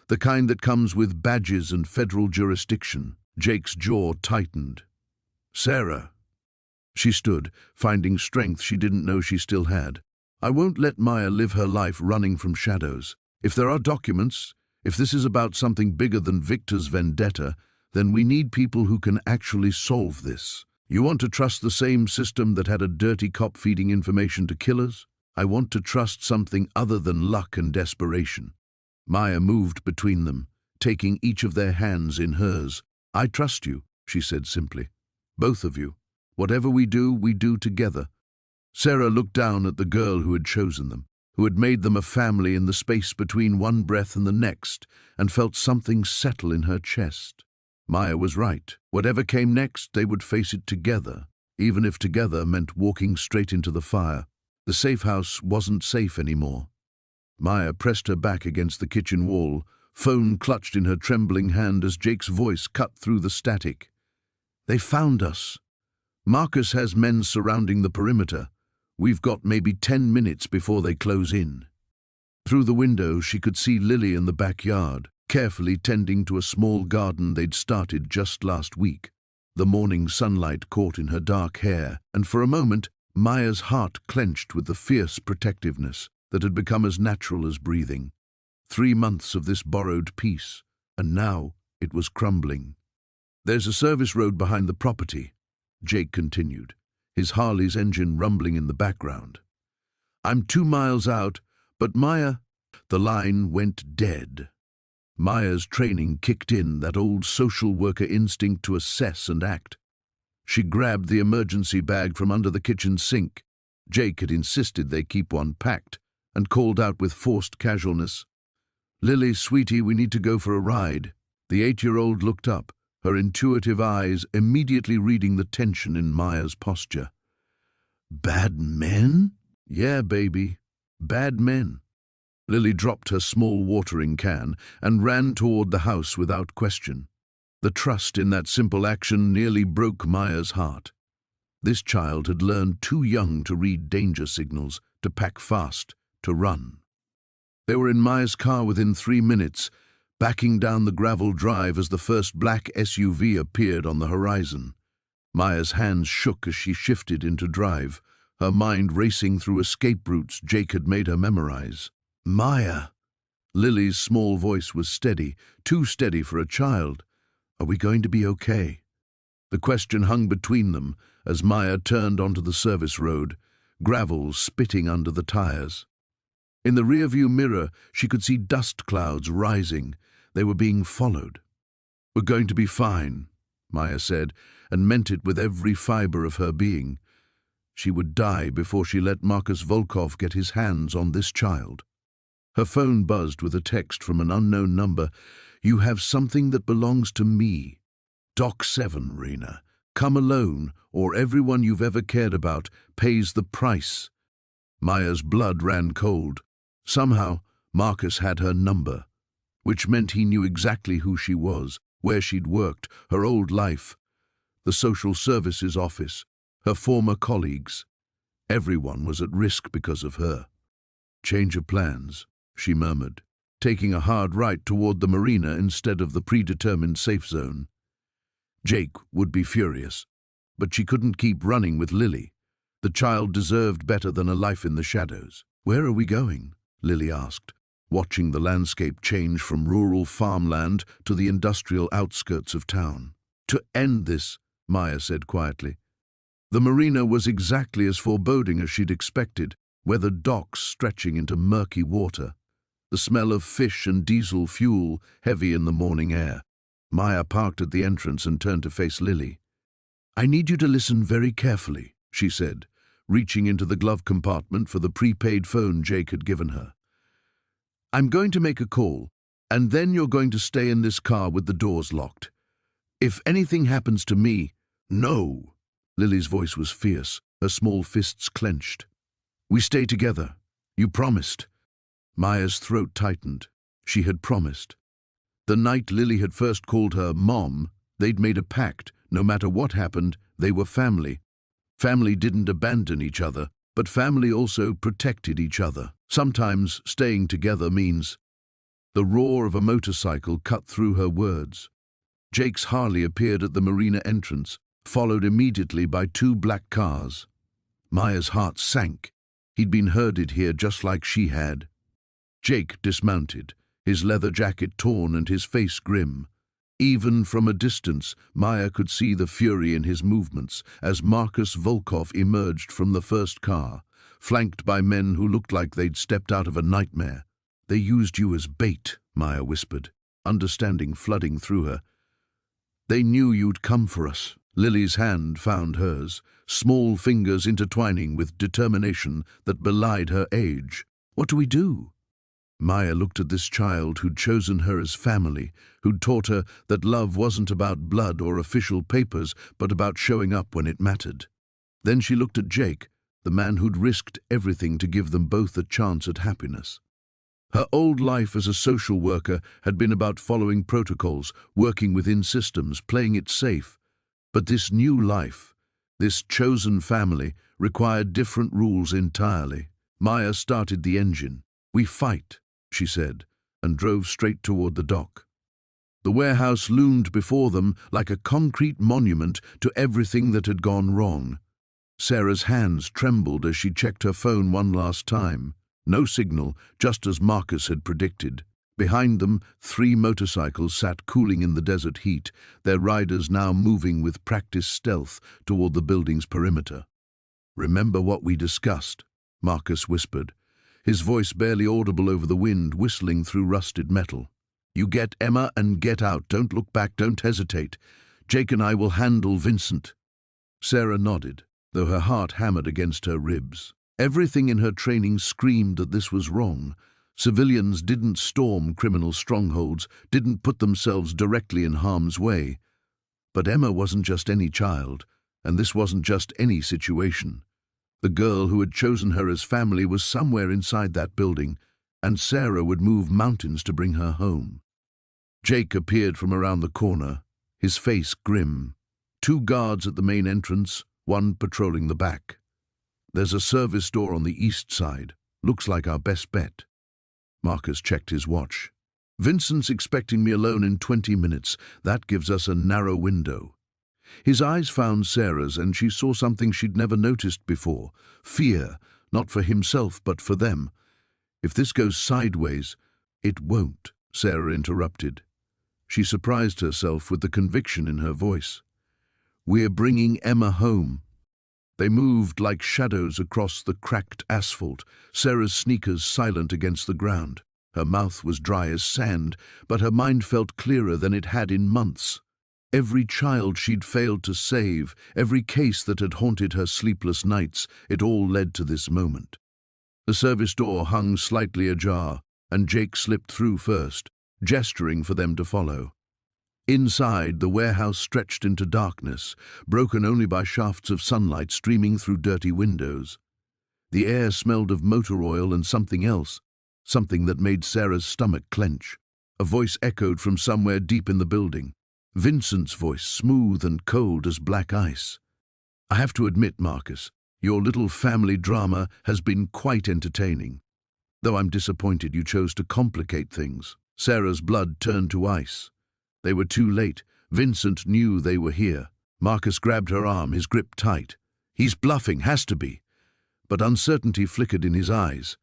The kind that comes with badges and federal jurisdiction. Jake's jaw tightened. Sarah. She stood, finding strength she didn't know she still had. I won't let Maya live her life running from shadows. If there are documents, if this is about something bigger than Victor's vendetta, then we need people who can actually solve this. You want to trust the same system that had a dirty cop feeding information to killers? I want to trust something other than luck and desperation. Maya moved between them, taking each of their hands in hers. I trust you, she said simply. Both of you. Whatever we do together. Sarah looked down at the girl who had chosen them, who had made them a family in the space between one breath and the next, and felt something settle in her chest. Maya was right. Whatever came next, they would face it together, even if together meant walking straight into the fire. The safe house wasn't safe anymore. Maya pressed her back against the kitchen wall, phone clutched in her trembling hand as Jake's voice cut through the static. They found us. Marcus has men surrounding the perimeter. We've got maybe 10 minutes before they close in. Through the window, she could see Lily in the backyard, carefully tending to a small garden they'd started just last week. The morning sunlight caught in her dark hair, and for a moment, Maya's heart clenched with the fierce protectiveness that had become as natural as breathing. 3 months of this borrowed peace, and now it was crumbling. There's a service road behind the property, Jake continued, his Harley's engine rumbling in the background. I'm 2 miles out, but Maya... The line went dead. Maya's training kicked in, that old social worker instinct to assess and act. She grabbed the emergency bag from under the kitchen sink. Jake had insisted they keep one packed, and called out with forced casualness, Lily, sweetie, we need to go for a ride. The 8-year-old looked up, her intuitive eyes immediately reading the tension in Maya's posture. Bad men? Yeah, baby. Bad men. Lily dropped her small watering can and ran toward the house without question. The trust in that simple action nearly broke Maya's heart. This child had learned too young to read danger signals, to pack fast, to run. They were in Maya's car within 3 minutes, backing down the gravel drive as the first black SUV appeared on the horizon. Maya's hands shook as she shifted into drive, her mind racing through escape routes Jake had made her memorize. Maya! Lily's small voice was steady, too steady for a child. Are we going to be okay? The question hung between them as Maya turned onto the service road, gravel spitting under the tires. In the rearview mirror, she could see dust clouds rising. They were being followed. We're going to be fine, Maya said, and meant it with every fiber of her being. She would die before she let Markus Volkov get his hands on this child. Her phone buzzed with a text from an unknown number. "You have something that belongs to me. Doc 7, Rena. Come alone, or everyone you've ever cared about pays the price." Maya's blood ran cold. Somehow, Markus had her number, which meant he knew exactly who she was, where she'd worked, her old life, the social services office, her former colleagues. Everyone was at risk because of her. "Change of plans," she murmured, taking a hard right toward the marina instead of the predetermined safe zone. Jake would be furious, but she couldn't keep running with Lily. The child deserved better than a life in the shadows. "Where are we going?" Lily asked, watching the landscape change from rural farmland to the industrial outskirts of town. "To end this," Maya said quietly. The marina was exactly as foreboding as she'd expected, weathered docks stretching into murky water, the smell of fish and diesel fuel heavy in the morning air. Maya parked at the entrance and turned to face Lily. "I need you to listen very carefully," she said, reaching into the glove compartment for the prepaid phone Jake had given her. "I'm going to make a call, and then you're going to stay in this car with the doors locked. If anything happens to me—" "No!" Lily's voice was fierce, her small fists clenched. "We stay together. You promised." Maya's throat tightened. She had promised. The night Lily had first called her Mom, they'd made a pact. No matter what happened, they were family. Family didn't abandon each other, but family also protected each other. Sometimes staying together means— The roar of a motorcycle cut through her words. Jake's Harley appeared at the marina entrance, followed immediately by 2 black cars. Maya's heart sank. He'd been herded here just like she had. Jake dismounted, his leather jacket torn and his face grim. Even from a distance, Maya could see the fury in his movements as Markus Volkov emerged from the first car, flanked by men who looked like they'd stepped out of a nightmare. "They used you as bait," Maya whispered, understanding flooding through her. "They knew you'd come for us." Lily's hand found hers, small fingers intertwining with determination that belied her age. "What do we do?" Maya looked at this child who'd chosen her as family, who'd taught her that love wasn't about blood or official papers, but about showing up when it mattered. Then she looked at Jake, the man who'd risked everything to give them both a chance at happiness. Her old life as a social worker had been about following protocols, working within systems, playing it safe. But this new life, this chosen family, required different rules entirely. Maya started the engine. "We fight," she said, and drove straight toward the dock. The warehouse loomed before them like a concrete monument to everything that had gone wrong. Sarah's hands trembled as she checked her phone one last time. No signal, just as Markus had predicted. Behind them, 3 motorcycles sat cooling in the desert heat, their riders now moving with practiced stealth toward the building's perimeter. "Remember what we discussed," Markus whispered, his voice barely audible over the wind whistling through rusted metal. "You get Emma and get out. Don't look back, don't hesitate. Jake and I will handle Vincent." Sarah nodded, though her heart hammered against her ribs. Everything in her training screamed that this was wrong. Civilians didn't storm criminal strongholds, didn't put themselves directly in harm's way. But Emma wasn't just any child, and this wasn't just any situation. The girl who had chosen her as family was somewhere inside that building, and Sarah would move mountains to bring her home. Jake appeared from around the corner, his face grim. 2 guards at the main entrance, 1 patrolling the back. "There's a service door on the east side. Looks like our best bet." Markus checked his watch. "Vincent's expecting me alone in 20 minutes. That gives us a narrow window." His eyes found Sarah's, and she saw something she'd never noticed before. Fear, not for himself, but for them. "If this goes sideways—" "It won't," Sarah interrupted. She surprised herself with the conviction in her voice. "We're bringing Emma home." They moved like shadows across the cracked asphalt, Sarah's sneakers silent against the ground. Her mouth was dry as sand, but her mind felt clearer than it had in months. Every child she'd failed to save, every case that had haunted her sleepless nights, it all led to this moment. The service door hung slightly ajar, and Jake slipped through first, gesturing for them to follow. Inside, the warehouse stretched into darkness, broken only by shafts of sunlight streaming through dirty windows. The air smelled of motor oil and something else, something that made Sarah's stomach clench. A voice echoed from somewhere deep in the building. Vincent's voice, smooth and cold as black ice. "I have to admit, Marcus, your little family drama has been quite entertaining. Though I'm disappointed you chose to complicate things." Sarah's blood turned to ice. They were too late. Vincent knew they were here. Marcus grabbed her arm, his grip tight. "He's bluffing, has to be." But uncertainty flickered in his eyes.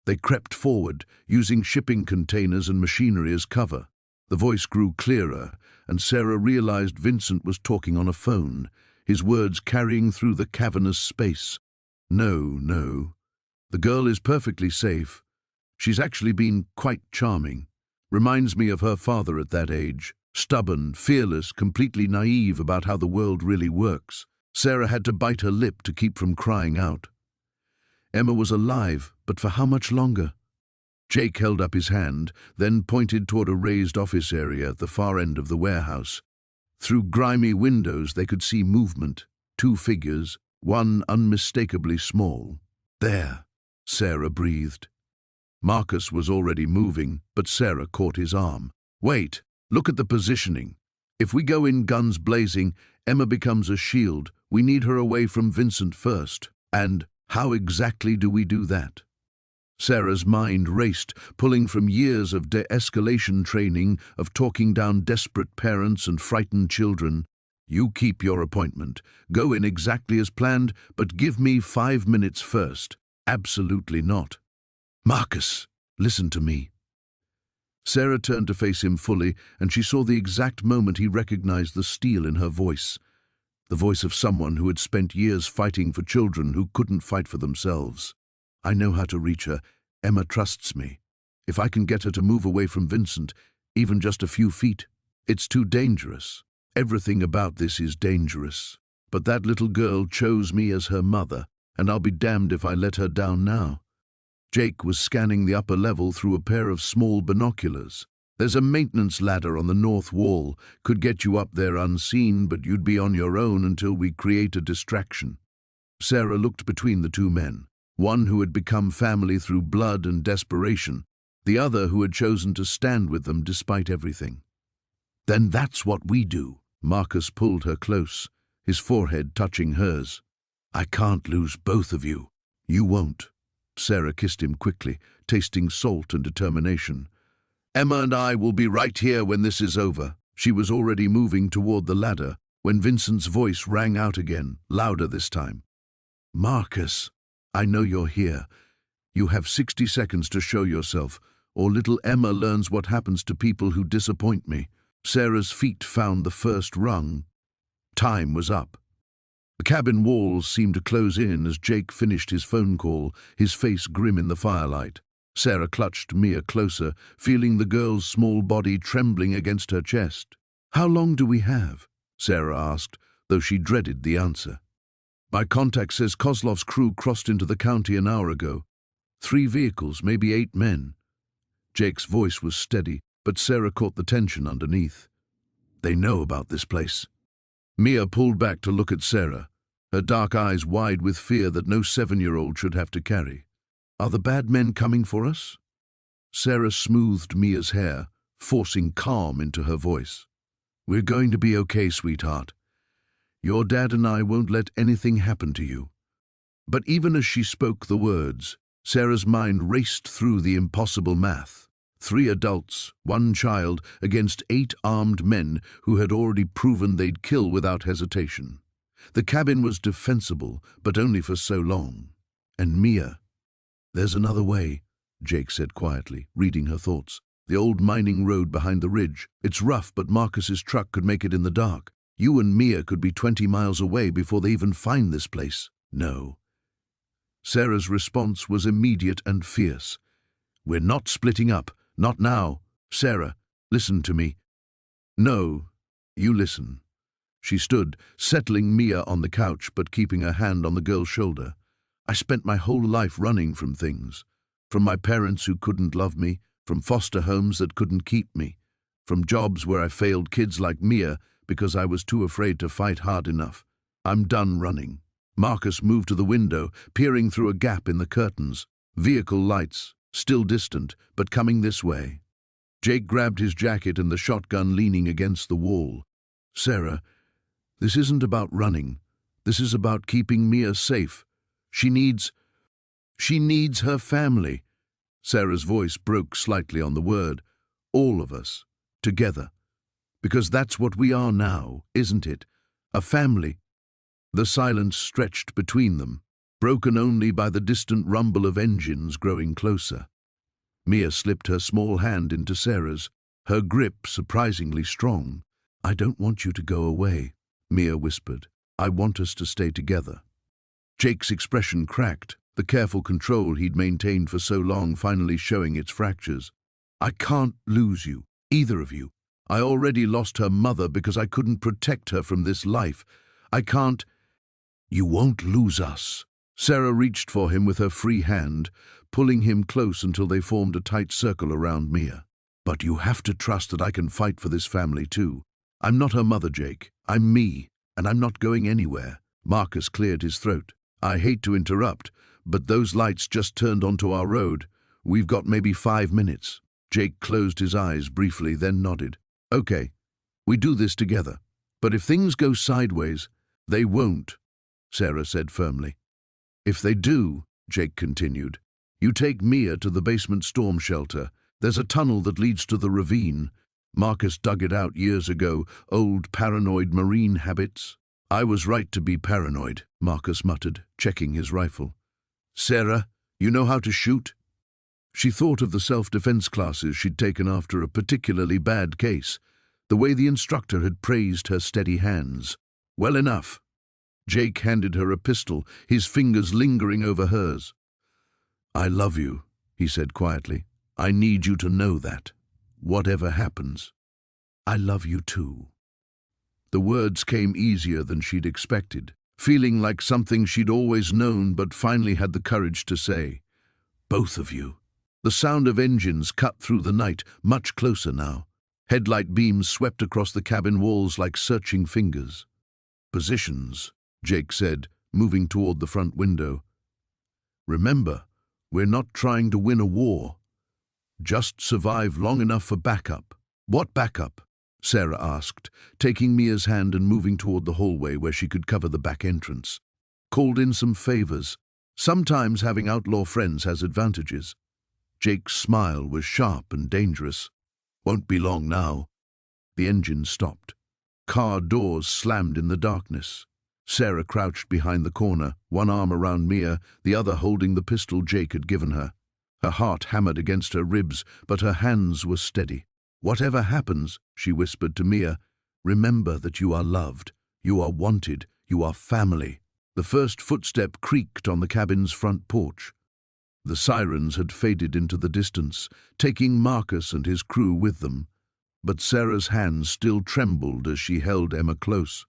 They crept forward, using shipping containers and machinery as cover. The voice grew clearer, and Sarah realized Vincent was talking on a phone, his words carrying through the cavernous space. No. The girl is perfectly safe. She's actually been quite charming. Reminds me of her father at that age. Stubborn, fearless, completely naive about how the world really works. Sarah had to bite her lip to keep from crying out. Emma was alive, but for how much longer? Jake held up his hand, then pointed toward a raised office area at the far end of the warehouse. Through grimy windows they could see movement, 2 figures, one unmistakably small. "There," Sarah breathed. Marcus was already moving, but Sarah caught his arm. "Wait, look at the positioning. If we go in guns blazing, Emma becomes a shield. We need her away from Vincent first. And how exactly do we do that?" Sarah's mind raced, pulling from years of de-escalation training, of talking down desperate parents and frightened children. "You keep your appointment. Go in exactly as planned, but give me 5 minutes first." "Absolutely not." "Marcus, listen to me." Sarah turned to face him fully, and she saw the exact moment he recognized the steel in her voice. The voice of someone who had spent years fighting for children who couldn't fight for themselves. "I know how to reach her. Emma trusts me. If I can get her to move away from Vincent, even just a few feet, it's too dangerous. Everything about this is dangerous. But that little girl chose me as her mother, and I'll be damned if I let her down now." Jake was scanning the upper level through a pair of small binoculars. "There's a maintenance ladder on the north wall. Could get you up there unseen, but you'd be on your own until we create a distraction." Sarah looked between the 2 men. One who had become family through blood and desperation, the other who had chosen to stand with them despite everything. "Then that's what we do." Marcus pulled her close, his forehead touching hers. "I can't lose both of you." "You won't." Sarah kissed him quickly, tasting salt and determination. "Emma and I will be right here when this is over." She was already moving toward the ladder when Vincent's voice rang out again, louder this time. "Marcus, I know you're here. You have 60 seconds to show yourself, or little Emma learns what happens to people who disappoint me." Sarah's feet found the first rung. Time was up. The cabin walls seemed to close in as Jake finished his phone call, his face grim in the firelight. Sarah clutched Mia closer, feeling the girl's small body trembling against her chest. "How long do we have?" Sarah asked, though she dreaded the answer. "My contact says Kozlov's crew crossed into the county an hour ago. 3 vehicles, maybe 8 men." Jake's voice was steady, but Sarah caught the tension underneath. "They know about this place." Mia pulled back to look at Sarah, her dark eyes wide with fear that no 7-year-old should have to carry. "Are the bad men coming for us?" Sarah smoothed Mia's hair, forcing calm into her voice. "We're going to be okay, sweetheart. Your dad and I won't let anything happen to you." But even as she spoke the words, Sarah's mind raced through the impossible math. 3 adults, 1 child, against 8 armed men who had already proven they'd kill without hesitation. The cabin was defensible, but only for so long. And Mia. "There's another way," Jake said quietly, reading her thoughts. "The old mining road behind the ridge. It's rough, but Marcus's truck could make it in the dark. You and Mia could be 20 miles away before they even find this place." "No." Sarah's response was immediate and fierce. "We're not splitting up. Not now. Sarah, listen to me." "No. You listen. She stood, settling Mia on the couch but keeping her hand on the girl's shoulder. I spent my whole life running from things. From my parents who couldn't love me, from foster homes that couldn't keep me, from jobs where I failed kids like Mia because I was too afraid to fight hard enough. I'm done running. Marcus moved to the window, peering through a gap in the curtains. Vehicle lights, still distant, but coming this way. Jake grabbed his jacket and the shotgun leaning against the wall. Sarah, this isn't about running. This is about keeping Mia safe. She needs her family. Sarah's voice broke slightly on the word. All of us, together. Because that's what we are now, isn't it? A family. The silence stretched between them, broken only by the distant rumble of engines growing closer. Mia slipped her small hand into Sarah's, her grip surprisingly strong. I don't want you to go away, Mia whispered. I want us to stay together. Jake's expression cracked, the careful control he'd maintained for so long finally showing its fractures. I can't lose you, either of you. I already lost her mother because I couldn't protect her from this life. I can't. You won't lose us. Sarah reached for him with her free hand, pulling him close until they formed a tight circle around Mia. But you have to trust that I can fight for this family too. I'm not her mother, Jake. I'm me, and I'm not going anywhere. Marcus cleared his throat. I hate to interrupt, but those lights just turned onto our road. We've got maybe 5 minutes. Jake closed his eyes briefly, then nodded. Okay, we do this together. But if things go sideways, they won't, Sarah said firmly. If they do, Jake continued, you take Mia to the basement storm shelter. There's a tunnel that leads to the ravine. Marcus dug it out years ago, old paranoid Marine habits. I was right to be paranoid, Marcus muttered, checking his rifle. Sarah, you know how to shoot? She thought of the self-defense classes she'd taken after a particularly bad case, the way the instructor had praised her steady hands. Well enough. Jake handed her a pistol, his fingers lingering over hers. I love you, he said quietly. I need you to know that. Whatever happens, I love you too. The words came easier than she'd expected, feeling like something she'd always known but finally had the courage to say. Both of you. The sound of engines cut through the night, much closer now. Headlight beams swept across the cabin walls like searching fingers. Positions, Jake said, moving toward the front window. Remember, we're not trying to win a war. Just survive long enough for backup. What backup? Sarah asked, taking Mia's hand and moving toward the hallway where she could cover the back entrance. Called in some favors. Sometimes having outlaw friends has advantages. Jake's smile was sharp and dangerous. Won't be long now. The engine stopped. Car doors slammed in the darkness. Sarah crouched behind the corner, one arm around Mia, the other holding the pistol Jake had given her. Her heart hammered against her ribs, but her hands were steady. Whatever happens, she whispered to Mia, remember that you are loved, you are wanted, you are family. The first footstep creaked on the cabin's front porch. The sirens had faded into the distance, taking Marcus and his crew with them. But Sarah's hands still trembled as she held Emma close.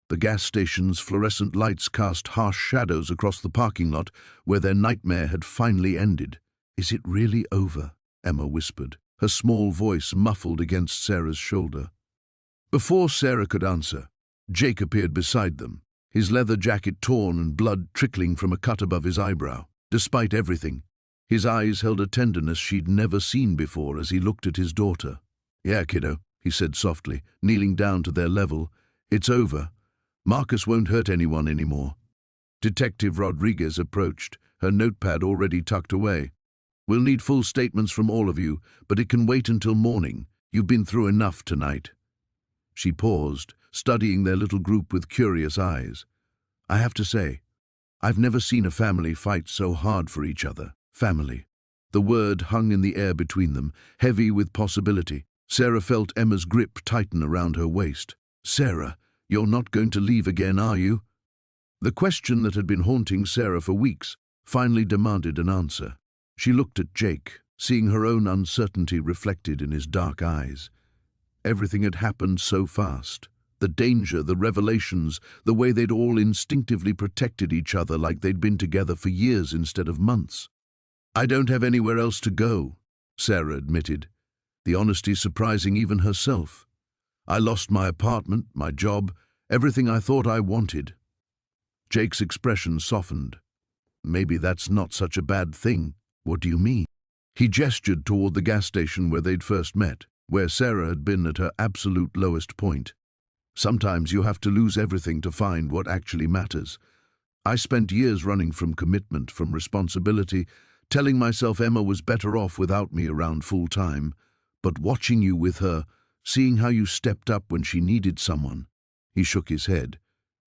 The gas station's fluorescent lights cast harsh shadows across the parking lot where their nightmare had finally ended. Is it really over? Emma whispered, her small voice muffled against Sarah's shoulder. Before Sarah could answer, Jake appeared beside them, his leather jacket torn and blood trickling from a cut above his eyebrow. Despite everything, his eyes held a tenderness she'd never seen before as he looked at his daughter. Yeah, kiddo, he said softly, kneeling down to their level. It's over. Marcus won't hurt anyone anymore. Detective Rodriguez approached, her notepad already tucked away. We'll need full statements from all of you, but it can wait until morning. You've been through enough tonight. She paused, studying their little group with curious eyes. I have to say, I've never seen a family fight so hard for each other. Family. The word hung in the air between them, heavy with possibility. Sarah felt Emma's grip tighten around her waist. Sarah, you're not going to leave again, are you? The question that had been haunting Sarah for weeks finally demanded an answer. She looked at Jake, seeing her own uncertainty reflected in his dark eyes. Everything had happened so fast. The danger, the revelations, the way they'd all instinctively protected each other like they'd been together for years instead of months. "I don't have anywhere else to go," Sarah admitted, the honesty surprising even herself. "I lost my apartment, my job, everything I thought I wanted." Jake's expression softened. "Maybe that's not such a bad thing. What do you mean?" He gestured toward the gas station where they'd first met, where Sarah had been at her absolute lowest point. "Sometimes you have to lose everything to find what actually matters. I spent years running from commitment, from responsibility, telling myself Emma was better off without me around full time. But watching you with her, seeing how you stepped up when she needed someone." He shook his head.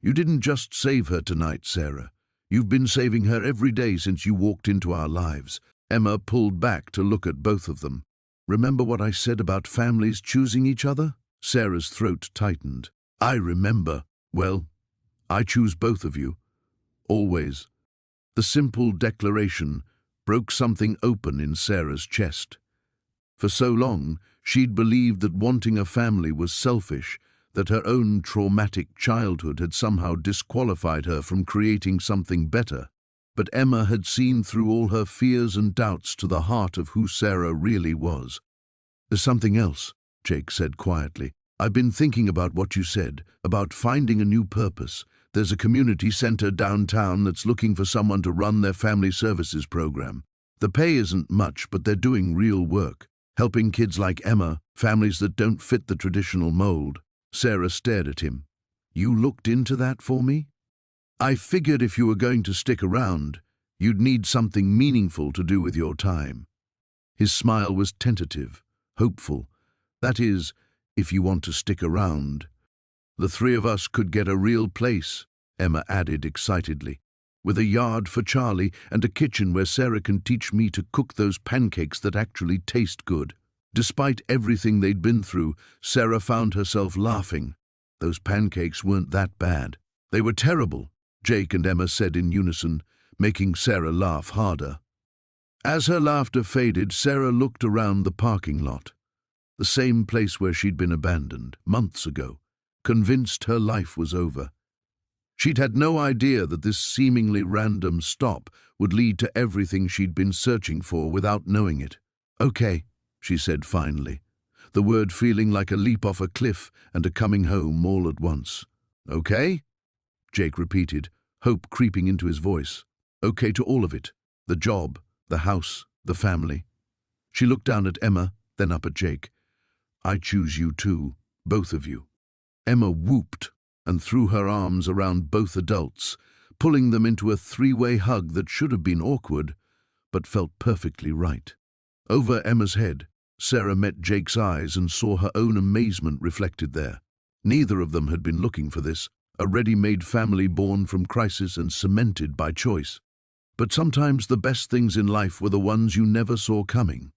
"You didn't just save her tonight, Sarah. You've been saving her every day since you walked into our lives." Emma pulled back to look at both of them. "Remember what I said about families choosing each other?" Sarah's throat tightened. "I remember. Well, I choose both of you. Always." The simple declaration broke something open in Sarah's chest. For so long, she'd believed that wanting a family was selfish, that her own traumatic childhood had somehow disqualified her from creating something better. But Emma had seen through all her fears and doubts to the heart of who Sarah really was. "There's something else," Jake said quietly. "I've been thinking about what you said, about finding a new purpose. There's a community center downtown that's looking for someone to run their family services program. The pay isn't much, but they're doing real work, helping kids like Emma, families that don't fit the traditional mold." Sarah stared at him. "You looked into that for me?" "I figured if you were going to stick around, you'd need something meaningful to do with your time." His smile was tentative, hopeful. "That is, if you want to stick around. The three of us could get a real place," Emma added excitedly, "with a yard for Charlie and a kitchen where Sarah can teach me to cook those pancakes that actually taste good." Despite everything they'd been through, Sarah found herself laughing. Those pancakes weren't that bad. "They were terrible," Jake and Emma said in unison, making Sarah laugh harder. As her laughter faded, Sarah looked around the parking lot, the same place where she'd been abandoned months ago, convinced her life was over. She'd had no idea that this seemingly random stop would lead to everything she'd been searching for without knowing it. "Okay," she said finally, the word feeling like a leap off a cliff and a coming home all at once. "Okay?" Jake repeated, hope creeping into his voice. "Okay to all of it. The job, the house, the family." She looked down at Emma, then up at Jake. "I choose you too, both of you." Emma whooped and threw her arms around both adults, pulling them into a three-way hug that should have been awkward, but felt perfectly right. Over Emma's head, Sarah met Jake's eyes and saw her own amazement reflected there. Neither of them had been looking for this, a ready-made family born from crisis and cemented by choice. But sometimes the best things in life were the ones you never saw coming.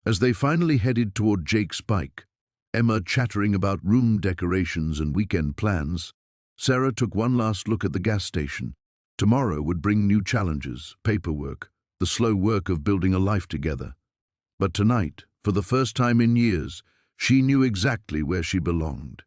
As they finally headed toward Jake's bike, Emma chattering about room decorations and weekend plans, Sarah took one last look at the gas station. Tomorrow would bring new challenges, paperwork, the slow work of building a life together. But tonight, for the first time in years, she knew exactly where she belonged.